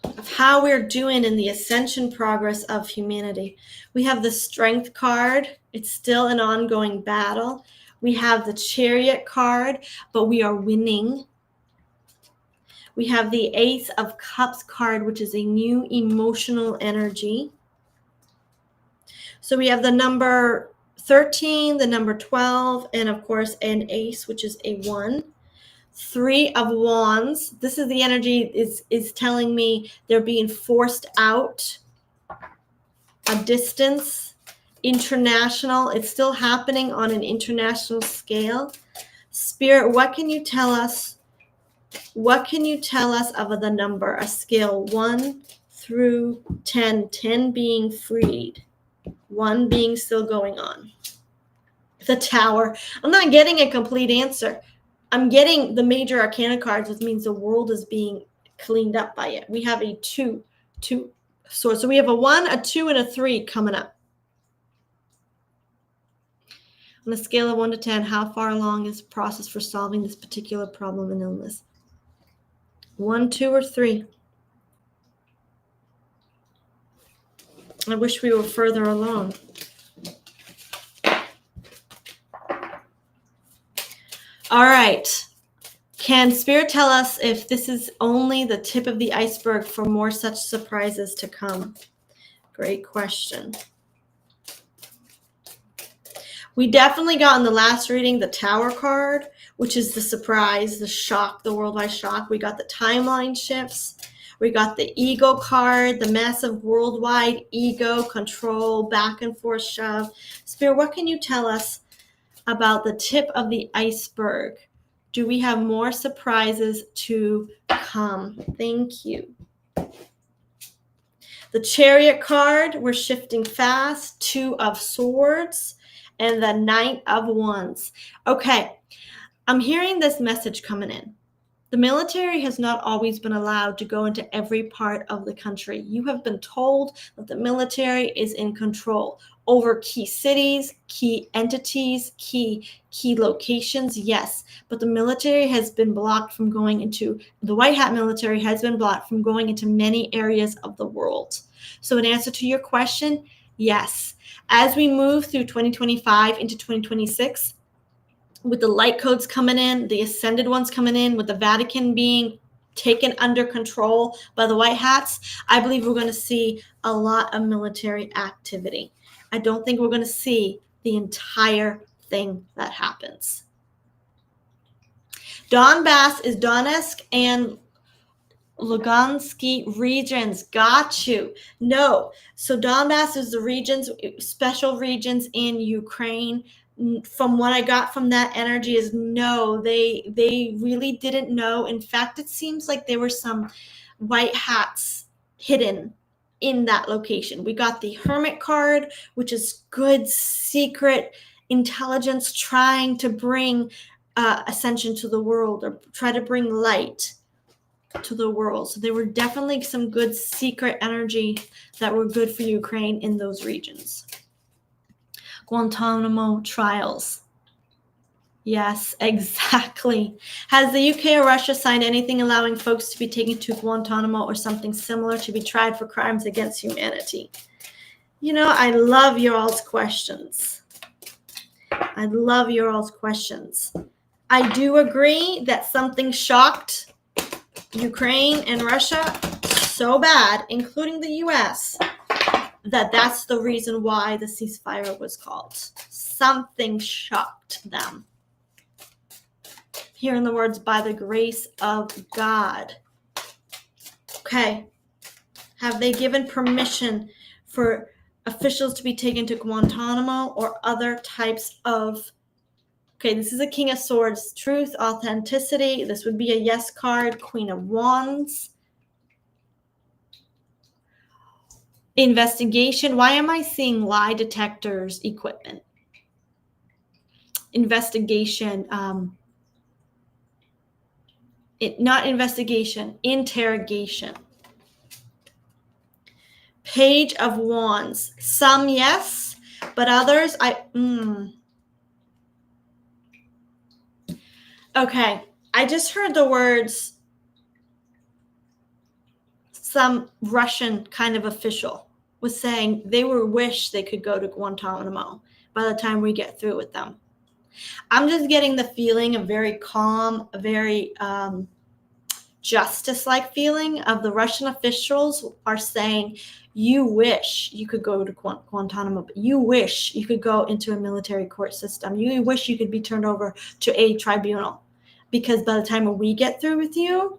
Speaker 1: of how we're doing in the ascension progress of humanity? We have the Strength card. It's still an ongoing battle. We have the Chariot card, but we are winning. We have the Ace of Cups card, which is a new emotional energy. So we have the number 13, the number 12, and of course an ace, which is a 1. Three of Wands. This is the energy is telling me they're being forced out. A distance. International. It's still happening on an international scale. Spirit, what can you tell us? What can you tell us of the number? A scale 1 through 10. 10 being freed. 1 being still going on. The Tower. I'm not getting a complete answer. I'm getting the major arcana cards, which means the world is being cleaned up by it. We have a 2 swords. So we have a 1, a 2, and a 3 coming up. On a scale of 1 to 10, how far along is the process for solving this particular problem and illness? 1, 2, or 3? I wish we were further along. All right. Can Spirit tell us if this is only the tip of the iceberg for more such surprises to come? Great question. We definitely got in the last reading the Tower card, which is the surprise, the shock, the worldwide shock. We got the timeline shifts. We got the ego card, the massive worldwide ego, control, back and forth shove. Spirit, what can you tell us about the tip of the iceberg? Do we have more surprises to come? Thank you. The Chariot card, we're shifting fast. 2 of Swords and the Knight of Wands. Okay, I'm hearing this message coming in. The military has not always been allowed to go into every part of the country. You have been told that the military is in control over key cities, key entities, key locations, yes. But the military has been blocked from going into, the white hat military has been blocked from going into many areas of the world. So in answer to your question, yes. As we move through 2025 into 2026, with the light codes coming in, the ascended ones coming in, with the Vatican being taken under control by the white hats, I believe we're going to see a lot of military activity. I don't think we're going to see the entire thing that happens. Donbass is Donetsk and Lugansky regions. Got you. No. So Donbass is the regions, special regions in Ukraine. From what I got from that energy is no, they really didn't know. In fact, it seems like there were some white hats hidden in that location. We got the Hermit card, which is good secret intelligence trying to bring ascension to the world, or try to bring light to the world. So there were definitely some good secret energy that were good for Ukraine in those regions. Guantanamo trials. Yes, exactly. Has the UK or Russia signed anything allowing folks to be taken to Guantanamo or something similar to be tried for crimes against humanity? You know, I love your all's questions. I love your all's questions. I do agree that something shocked Ukraine and Russia so bad, including the US, that's the reason why the ceasefire was called. Something shocked them. Hearing the words, by the grace of God. Okay. Have they given permission for officials to be taken to Guantanamo or other types of... Okay, this is a King of Swords. Truth, authenticity. This would be a yes card. Queen of Wands. Investigation. Why am I seeing lie detectors equipment? Investigation. Not investigation. Interrogation. Page of Wands. Some yes, but others Okay, I just heard the words some Russian kind of official was saying they wish they could go to Guantanamo by the time we get through with them. I'm just getting the feeling, a very calm, a very justice-like feeling of the Russian officials are saying, you wish you could go to Guantanamo, but you wish you could go into a military court system. You wish you could be turned over to a tribunal, because by the time we get through with you,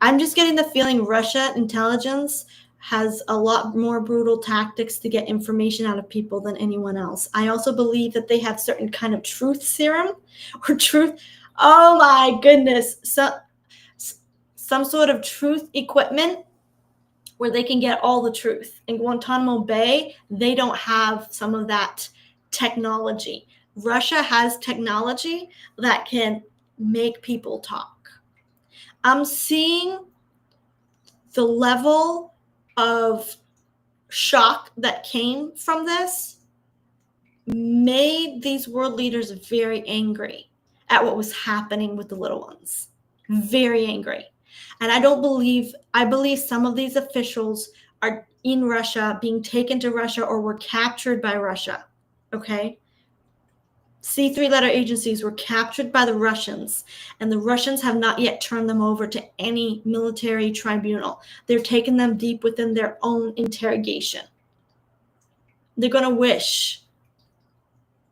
Speaker 1: I'm just getting the feeling Russia intelligence has a lot more brutal tactics to get information out of people than anyone else. I also believe that they have certain kind of truth serum or truth. Oh my goodness. Some sort of truth equipment where they can get all the truth. In Guantanamo Bay, they don't have some of that technology. Russia has technology that can make people talk. I'm seeing the level of shock that came from this made these world leaders very angry at what was happening with the little ones. Very angry. And I believe some of these officials are in Russia, being taken to Russia, or were captured by Russia. Okay? C3 letter agencies were captured by the Russians, and the Russians have not yet turned them over to any military tribunal. They're taking them deep within their own interrogation. They're going to wish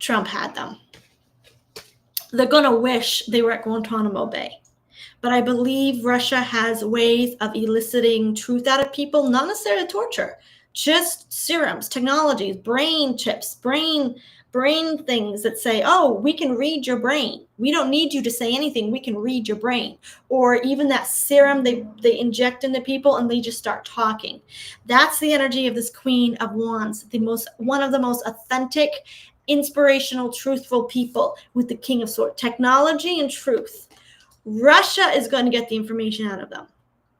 Speaker 1: Trump had them. They're going to wish they were at Guantanamo Bay. But I believe Russia has ways of eliciting truth out of people, not necessarily torture, just serums, technologies, brain chips, brain things that say, oh, we can read your brain. We don't need you to say anything. We can read your brain. Or even that serum they inject into people and they just start talking. That's the energy of this Queen of Wands, one of the most authentic, inspirational, truthful people with the King of Swords. Technology and truth. Russia is going to get the information out of them.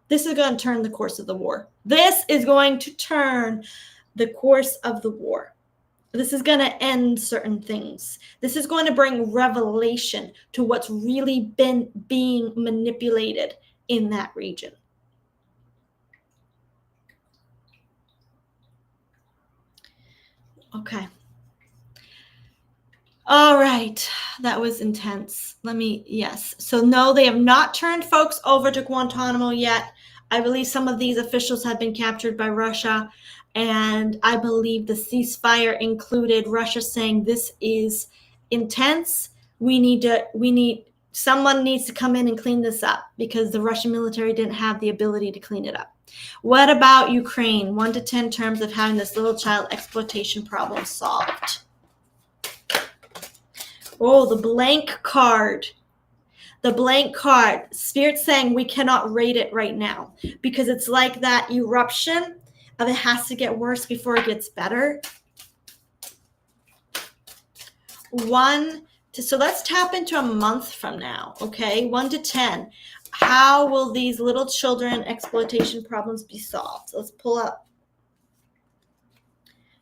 Speaker 1: This is going to turn the course of the war. This is going to turn the course of the war. This is going to end certain things. This is going to bring revelation to what's really been being manipulated in that region. Okay. All right. That was intense. Yes. So no, they have not turned folks over to Guantanamo yet. I believe some of these officials have been captured by Russia. And I believe the ceasefire included Russia saying this is intense. Someone needs to come in and clean this up because the Russian military didn't have the ability to clean it up. What about Ukraine? 1 to 10 terms of having this little child exploitation problem solved. Oh, the blank card. The blank card. Spirit's saying we cannot rate it right now because it's like that eruption of it has to get worse before it gets better. So let's tap into a month from now, okay? 1 to 10. How will these little children exploitation problems be solved? Let's pull up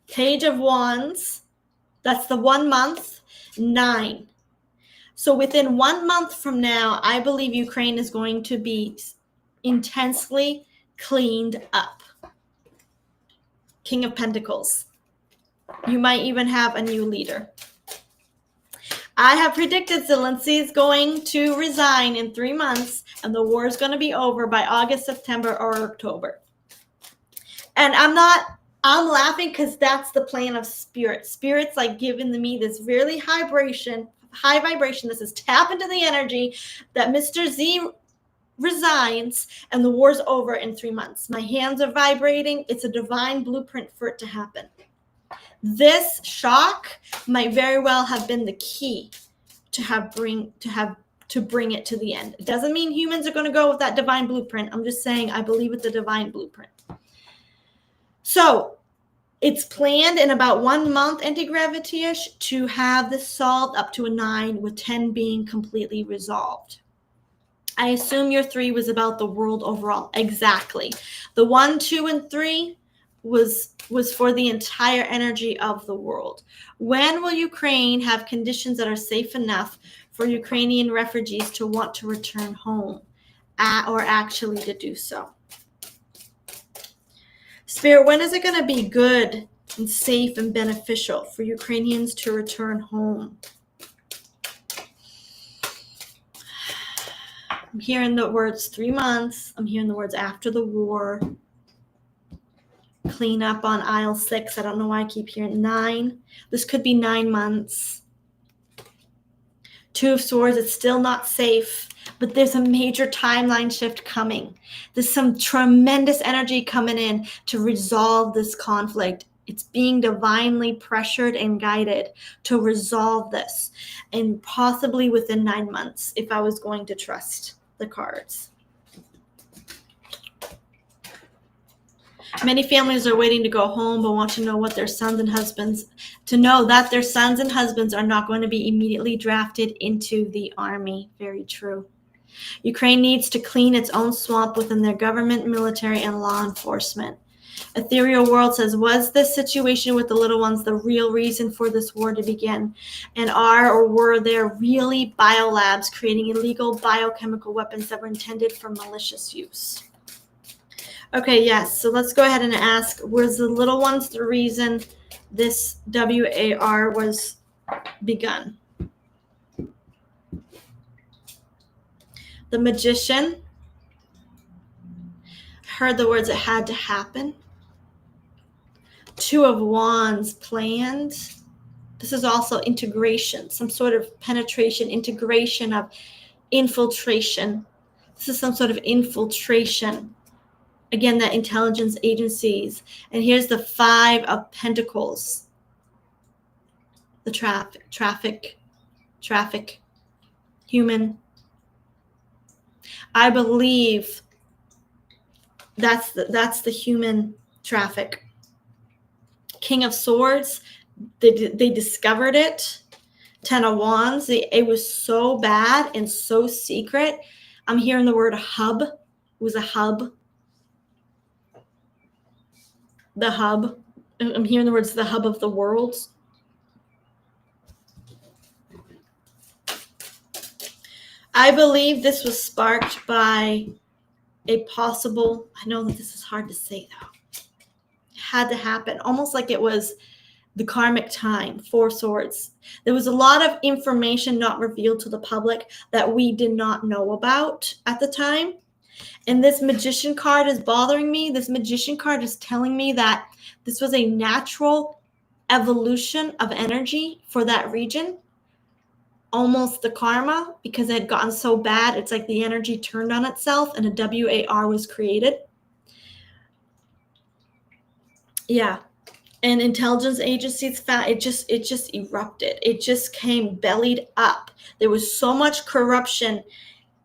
Speaker 1: Page of Wands. That's the 1 month. 9. So within 1 month from now, I believe Ukraine is going to be intensely cleaned up. King of Pentacles. You might even have a new leader. I have predicted Zelensky is going to resign in 3 months and the war is going to be over by August, September, or October. And I'm laughing because that's the plan of spirit. Spirit's like giving me this really high vibration. This is tap into the energy that Mr. Z resigns and the war's over in 3 months. My hands are vibrating. It's a divine blueprint for it to happen. This shock might very well have been the key to bring it to the end. It doesn't mean humans are going to go with that divine blueprint. I'm just saying I believe it's a divine blueprint. So it's planned in about 1 month, anti-gravity-ish, to have this solved up to a 9, with 10 being completely resolved. I assume your 3 was about the world overall. Exactly. The 1, 2, and 3 was for the entire energy of the world. When will Ukraine have conditions that are safe enough for Ukrainian refugees to want to return home or actually to do so? Spirit, when is it going to be good and safe and beneficial for Ukrainians to return home? I'm hearing the words 3 months. I'm hearing the words after the war. Clean up on aisle 6. I don't know why I keep hearing 9. This could be 9 months. 2 of Swords, it's still not safe, but there's a major timeline shift coming. There's some tremendous energy coming in to resolve this conflict. It's being divinely pressured and guided to resolve this, and possibly within 9 months, if I was going to trust the cards. Many families are waiting to go home, but want to know that their sons and husbands are not going to be immediately drafted into the army. Very true. Ukraine needs to clean its own swamp within their government, military, and law enforcement. Ethereal World says, was this situation with the little ones the real reason for this war to begin? And were there really biolabs creating illegal biochemical weapons that were intended for malicious use? Okay, yes. So let's go ahead and ask, was the little ones the reason this WAR was begun? The Magician heard the words, it had to happen. 2 of Wands, planned. This is also integration, some sort of penetration, integration of infiltration. This is some sort of infiltration. Again, that intelligence agencies. And here's the 5 of Pentacles. The traffic, human. I believe that's the human traffic. King of Swords, they discovered it. Ten of Wands. It was so bad and so secret. I'm hearing the word hub. It was a hub. The hub. I'm hearing the words the hub of the world. I believe this was sparked by a possible, I know that this is hard to say though. It had to happen. Almost like it was the karmic time, 4 swords. There was a lot of information not revealed to the public that we did not know about at the time. And this magician card is bothering me. This magician card is telling me that this was a natural evolution of energy for that region. Almost the karma, because it had gotten so bad. It's like the energy turned on itself and a WAR was created. Yeah. And intelligence agencies found it just erupted. It just came bellied up. There was so much corruption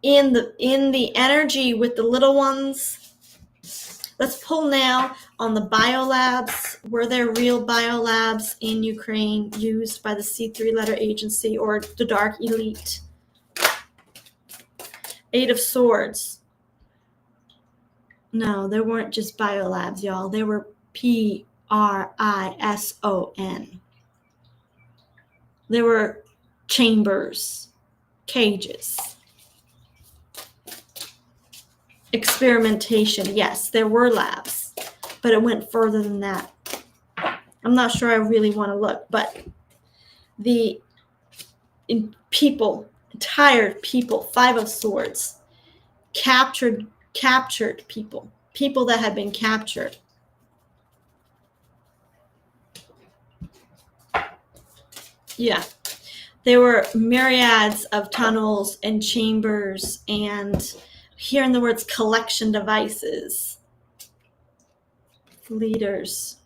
Speaker 1: in the energy with the little ones. Let's pull now on the biolabs. Were there real biolabs in Ukraine used by the C3 letter agency or the dark elite? 8 of Swords. No, there weren't just biolabs, y'all. There were PRISON. There were chambers, cages. Experimentation, yes, there were labs, but it went further than that. I'm not sure I really want to look, but tired people, 5 of Swords, captured people that had been captured. Yeah, there were myriads of tunnels and chambers and hearing the words collection devices. Leaders.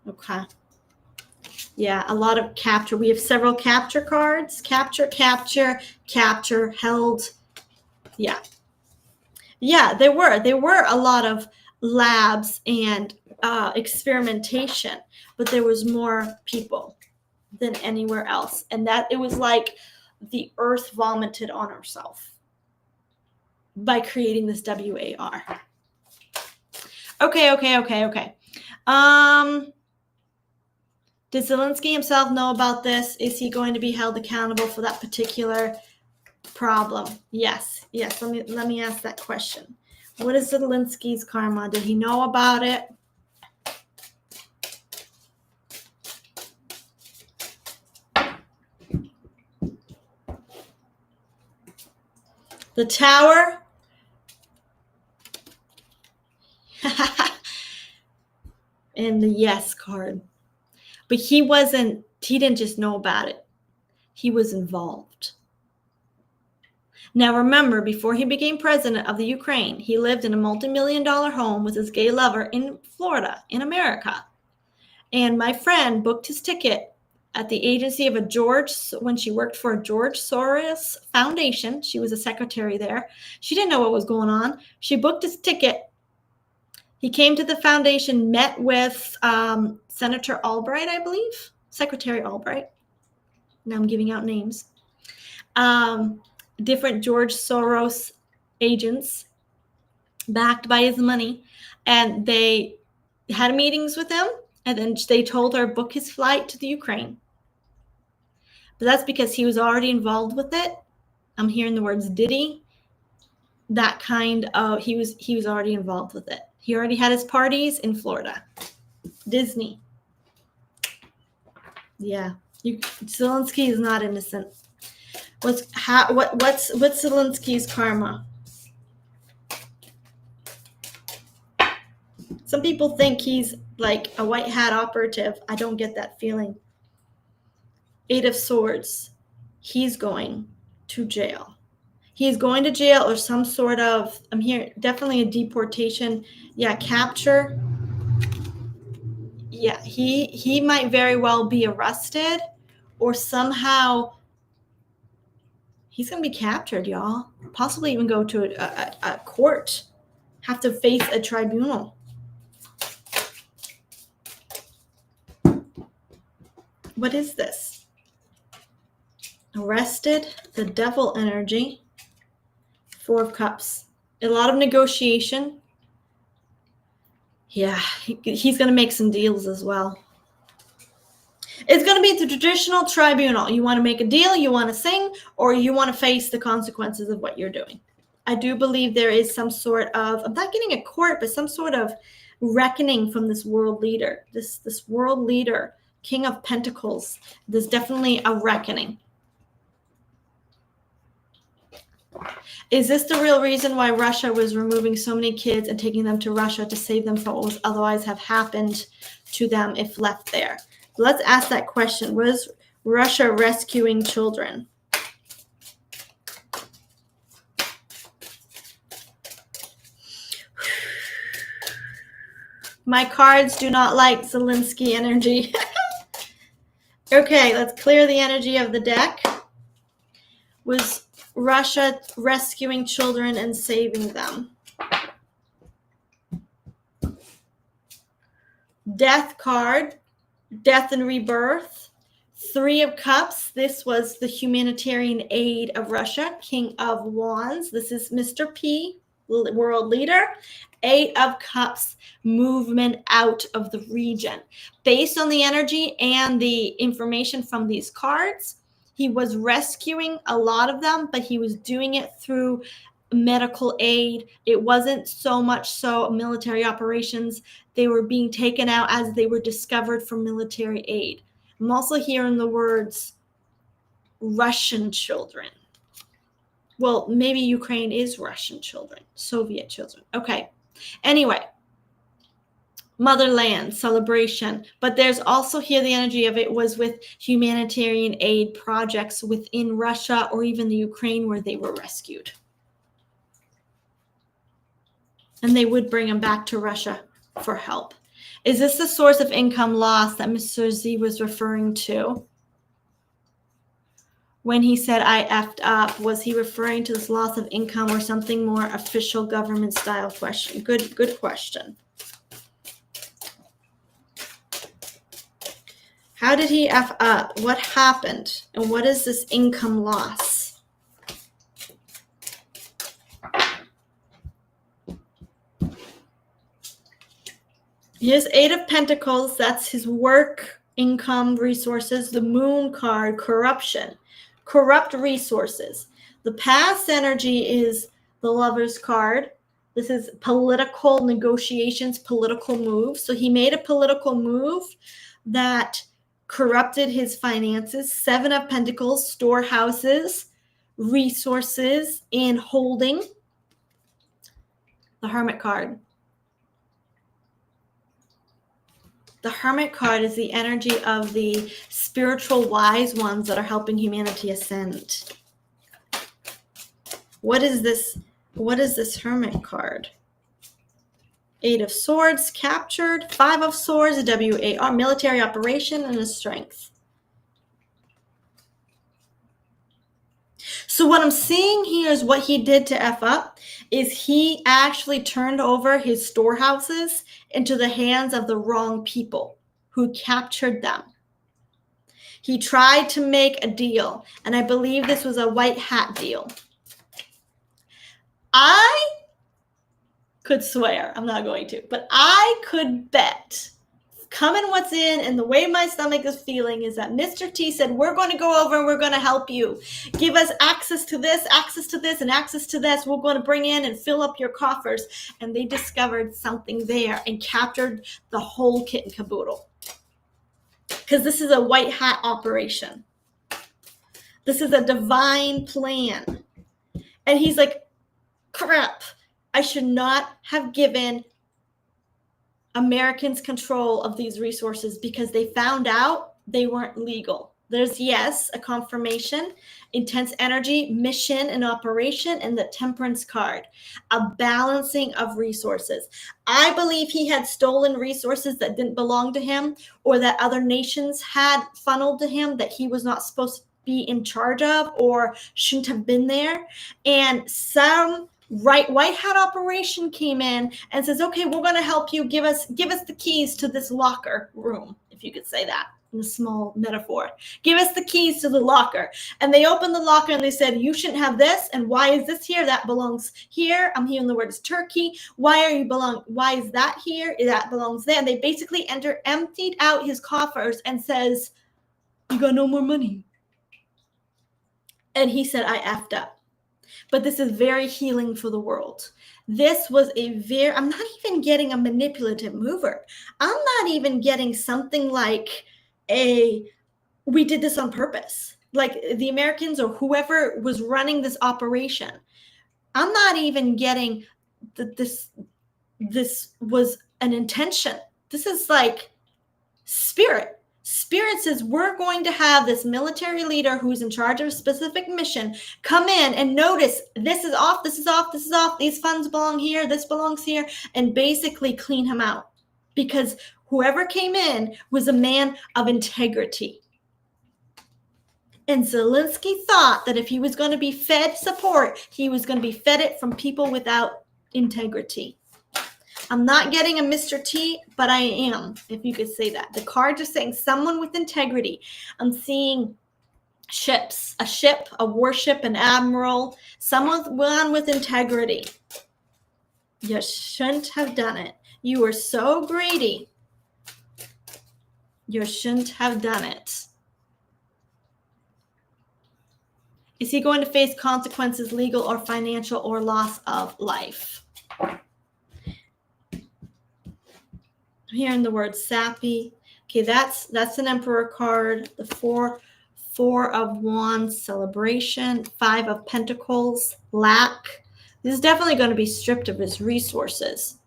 Speaker 1: Okay. Yeah, a lot of capture. We have several capture cards. Capture, held. Yeah. Yeah, there were a lot of labs and experimentation, but there was more people than anywhere else. And that it was like the earth vomited on herself by creating this WAR. Okay. Did Zelensky himself know about this? Is he going to be held accountable for that particular problem? Yes. Let me ask that question. What is Zelensky's karma? Did he know about it? The Tower. And the yes card. But he didn't just know about it. He was involved. Now remember, before he became president of the Ukraine, he lived in a multi-million-dollar home with his gay lover in Florida, in America. And my friend booked his ticket at the agency of when she worked for a George Soros Foundation. She was a secretary there. She didn't know what was going on. She booked his ticket. He came to the foundation, met with Senator Albright, I believe, Secretary Albright. Now I'm giving out names. Different George Soros agents backed by his money. And they had meetings with him. And then they told her book his flight to the Ukraine. But that's because he was already involved with it. I'm hearing the words Diddy. That kind of, he was already involved with it. He already had his parties in Florida. Disney. Yeah. Zelensky is not innocent. What's Zelensky's karma? Some people think he's like a white hat operative. I don't get that feeling. 8 of Swords. He's going to jail. He's going to jail or some sort of, I'm hearing definitely a deportation. Yeah, capture. Yeah, he might very well be arrested or somehow he's going to be captured, y'all. Possibly even go to a court. Have to face a tribunal. What is this? Arrested, the devil energy, 4 of Cups. A lot of negotiation. Yeah, he's going to make some deals as well. It's going to be the traditional tribunal. You want to make a deal, you want to sing, or you want to face the consequences of what you're doing. I do believe there is some sort of, I'm not getting a court, but some sort of reckoning from this world leader. This world leader, King of Pentacles. There's definitely a reckoning. Is this the real reason why Russia was removing so many kids and taking them to Russia to save them from what would otherwise have happened to them if left there? Let's ask that question. Was Russia rescuing children? My cards do not like Zelensky energy. Okay, let's clear the energy of the deck. Was Russia rescuing children and saving them? Death card, death and rebirth. 3 of Cups. This was the humanitarian aid of Russia. King of Wands. This is Mr. P, world leader. 8 of Cups, movement out of the region. Based on the energy and the information from these cards, he was rescuing a lot of them, but he was doing it through medical aid. It wasn't so much so military operations. They were being taken out as they were discovered for military aid. I'm also hearing the words Russian children. Well, maybe Ukraine is Russian children, Soviet children. Okay. Anyway, motherland celebration, but there's also here the energy of it was with humanitarian aid projects within Russia or even the Ukraine where they were rescued. And they would bring them back to Russia for help. Is this the source of income loss that Mr. Z was referring to? When he said I effed up, was he referring to this loss of income or something more official government style question? Good question. How did he F up? What happened? And what is this income loss? Here's 8 of Pentacles. That's his work, income, resources. The Moon card, corruption. Corrupt resources. The past energy is the Lover's card. This is political negotiations, political moves. So he made a political move that corrupted his finances. 7 of Pentacles, storehouses, resources, and holding. The Hermit card. The Hermit card is the energy of the spiritual wise ones that are helping humanity ascend. What is this? What is this Hermit card? 8 of Swords, captured. 5 of Swords, a WAR, military operation, and a strength. So what I'm seeing here is what he did to F up is he actually turned over his storehouses into the hands of the wrong people who captured them. He tried to make a deal, and I believe this was a white hat deal. I could swear, I'm not going to, but I could bet, coming what's in and the way my stomach is feeling is that Mr. T said, we're going to go over and we're going to help you. Give us access to this, and access to this. We're going to bring in and fill up your coffers. And they discovered something there and captured the whole kit and caboodle. Because this is a white hat operation. This is a divine plan. And he's like, crap, I should not have given Americans control of these resources because they found out they weren't legal. There's, yes, a confirmation, intense energy, mission and operation, and the Temperance card, a balancing of resources. I believe he had stolen resources that didn't belong to him or that other nations had funneled to him that he was not supposed to be in charge of or shouldn't have been there. And some white hat operation came in and says, okay, we're going to help you. Give us the keys to this locker room, if you could say that. in a small metaphor. Give us the keys to the locker. And they opened the locker and they said, you shouldn't have this. And why is this here? That belongs here. I'm hearing the word is Turkey. Why is that here? That belongs there. And they basically emptied out his coffers and says, you got no more money. And he said, I effed up. But this is very healing for the world. This was I'm not even getting a manipulative mover. I'm not even getting something like we did this on purpose. Like the Americans or whoever was running this operation. I'm not even getting that this was an intention. This is like spirit. Spirit says we're going to have this military leader who's in charge of a specific mission come in and notice this is off, this is off, this is off, these funds belong here, this belongs here, and basically clean him out. Because whoever came in was a man of integrity. And Zelensky thought that if he was going to be fed support, he was going to be fed it from people without integrity. I'm not getting a Mr. T, but I am, if you could say that. The cards are saying someone with integrity. I'm seeing ships, a ship, a warship, an admiral, someone with integrity. You shouldn't have done it. You were so greedy. You shouldn't have done it. Is he going to face consequences, legal or financial, or loss of life? I'm hearing the word sappy. Okay, that's an Emperor card. The four of Wands, celebration. 5 of Pentacles, lack. This is definitely going to be stripped of his resources.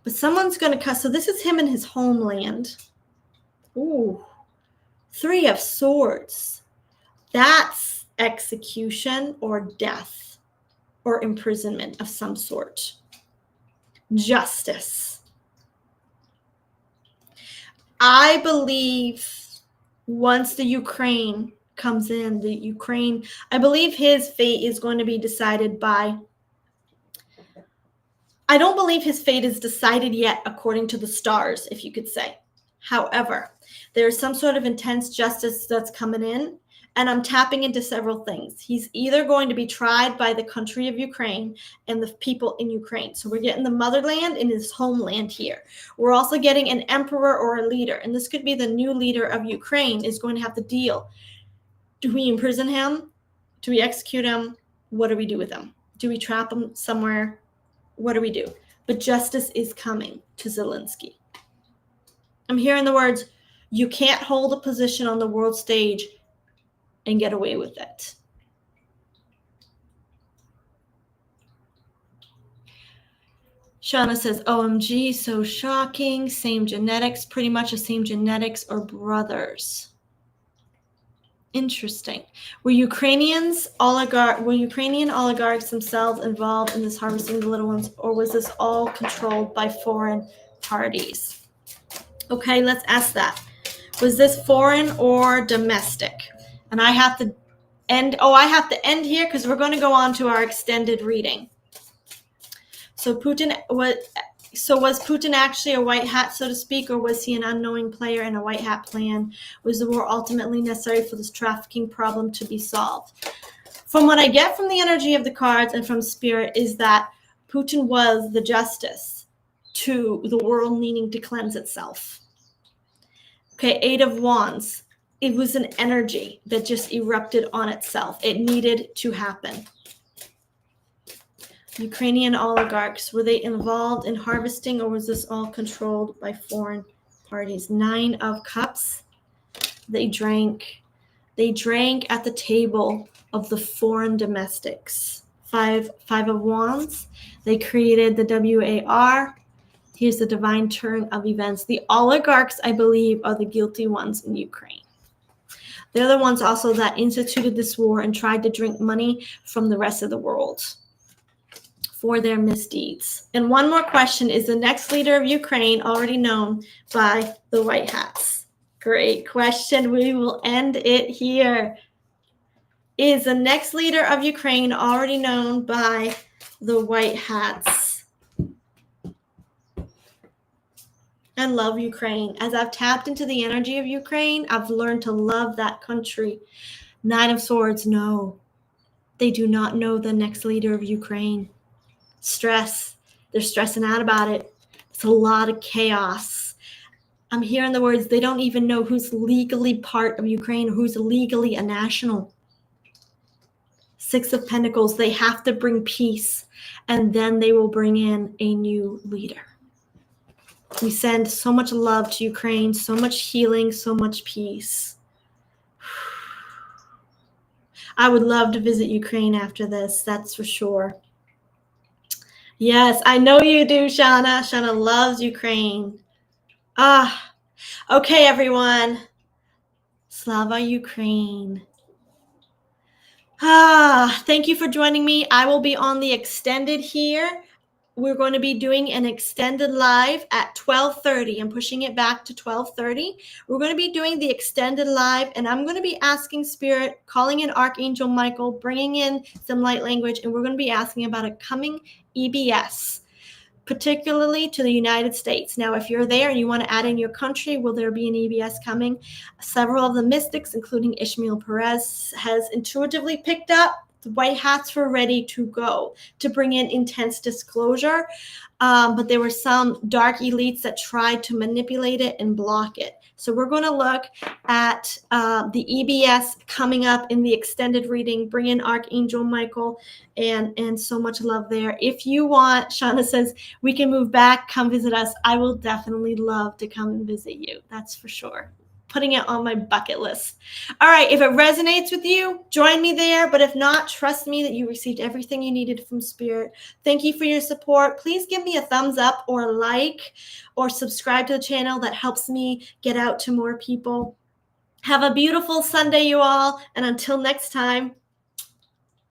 Speaker 1: But someone's going to cut. So this is him in his homeland. Ooh, 3 of Swords. That's execution or death or imprisonment of some sort. Justice. I believe once the Ukraine comes in, I believe his fate is going to be decided by, I don't believe his fate is decided yet according to the stars, if you could say. However, there's some sort of intense justice that's coming in, and I'm tapping into several things. He's either going to be tried by the country of Ukraine and the people in Ukraine. So we're getting the motherland and his homeland here. We're also getting an emperor or a leader, and this could be the new leader of Ukraine is going to have to deal. Do we imprison him? Do we execute him? What do we do with him? Do we trap him somewhere? What do we do? But justice is coming to Zelensky. I'm hearing the words, you can't hold a position on the world stage and get away with it. Shauna says, OMG, so shocking. Same genetics, pretty much the same genetics or brothers. Interesting. Were Ukrainian oligarchs themselves involved in this harvesting the little ones, or was this all controlled by foreign parties? Okay, let's ask that. Was this foreign or domestic? And I have to end here because we're going to go on to our extended reading. So was Putin actually a white hat, so to speak, or was he an unknowing player in a white hat plan? Was the war ultimately necessary for this trafficking problem to be solved? From what I get from the energy of the cards and from spirit is that Putin was the justice to the world needing to cleanse itself. Okay, 8 of Wands. It was an energy that just erupted on itself. It needed to happen. Ukrainian oligarchs, were they involved in harvesting, or was this all controlled by foreign parties? 9 of Cups. They drank at the table of the foreign domestics. 5 of Wands. They created the WAR. Here's the divine turn of events. The oligarchs, I believe, are the guilty ones in Ukraine. They're the ones also that instituted this war and tried to drink money from the rest of the world for their misdeeds. And one more question. Is the next leader of Ukraine already known by the White Hats? Great question. We will end it here. Is the next leader of Ukraine already known by the White Hats? I love Ukraine. As I've tapped into the energy of Ukraine, I've learned to love that country. Nine of Swords, no. They do not know the next leader of Ukraine. Stress. They're stressing out about it. It's a lot of chaos. I'm hearing the words, they don't even know who's legally part of Ukraine, who's legally a national. Six of Pentacles, they have to bring peace, and then they will bring in a new leader. We send so much love to Ukraine, so much healing, so much peace. I would love to visit Ukraine after this, that's for sure. Yes, I know you do, Shauna. Shauna loves Ukraine. Okay, everyone. Slava Ukraine. Thank you for joining me. I will be on the extended here. We're going to be doing an extended live at 12:30. I'm pushing it back to 12:30. We're going to be doing the extended live, and I'm going to be asking Spirit, calling in Archangel Michael, bringing in some light language, and we're going to be asking about a coming EBS, particularly to the United States. Now, if you're there and you want to add in your country, will there be an EBS coming? Several of the mystics, including Ishmael Perez, has intuitively picked up. The white hats were ready to go to bring in intense disclosure, but there were some dark elites that tried to manipulate it and block it. So we're going to look at the EBS coming up in the extended reading. Bring in Archangel Michael, and so much love there. If you want, Shauna says, we can move back, come visit us. I will definitely love to come and visit you. That's for sure. Putting it on my bucket list. All right, if it resonates with you, join me there. But if not, trust me that you received everything you needed from Spirit. Thank you for your support. Please give me a thumbs up or like or subscribe to the channel. That helps me get out to more people. Have a beautiful Sunday, you all. And until next time.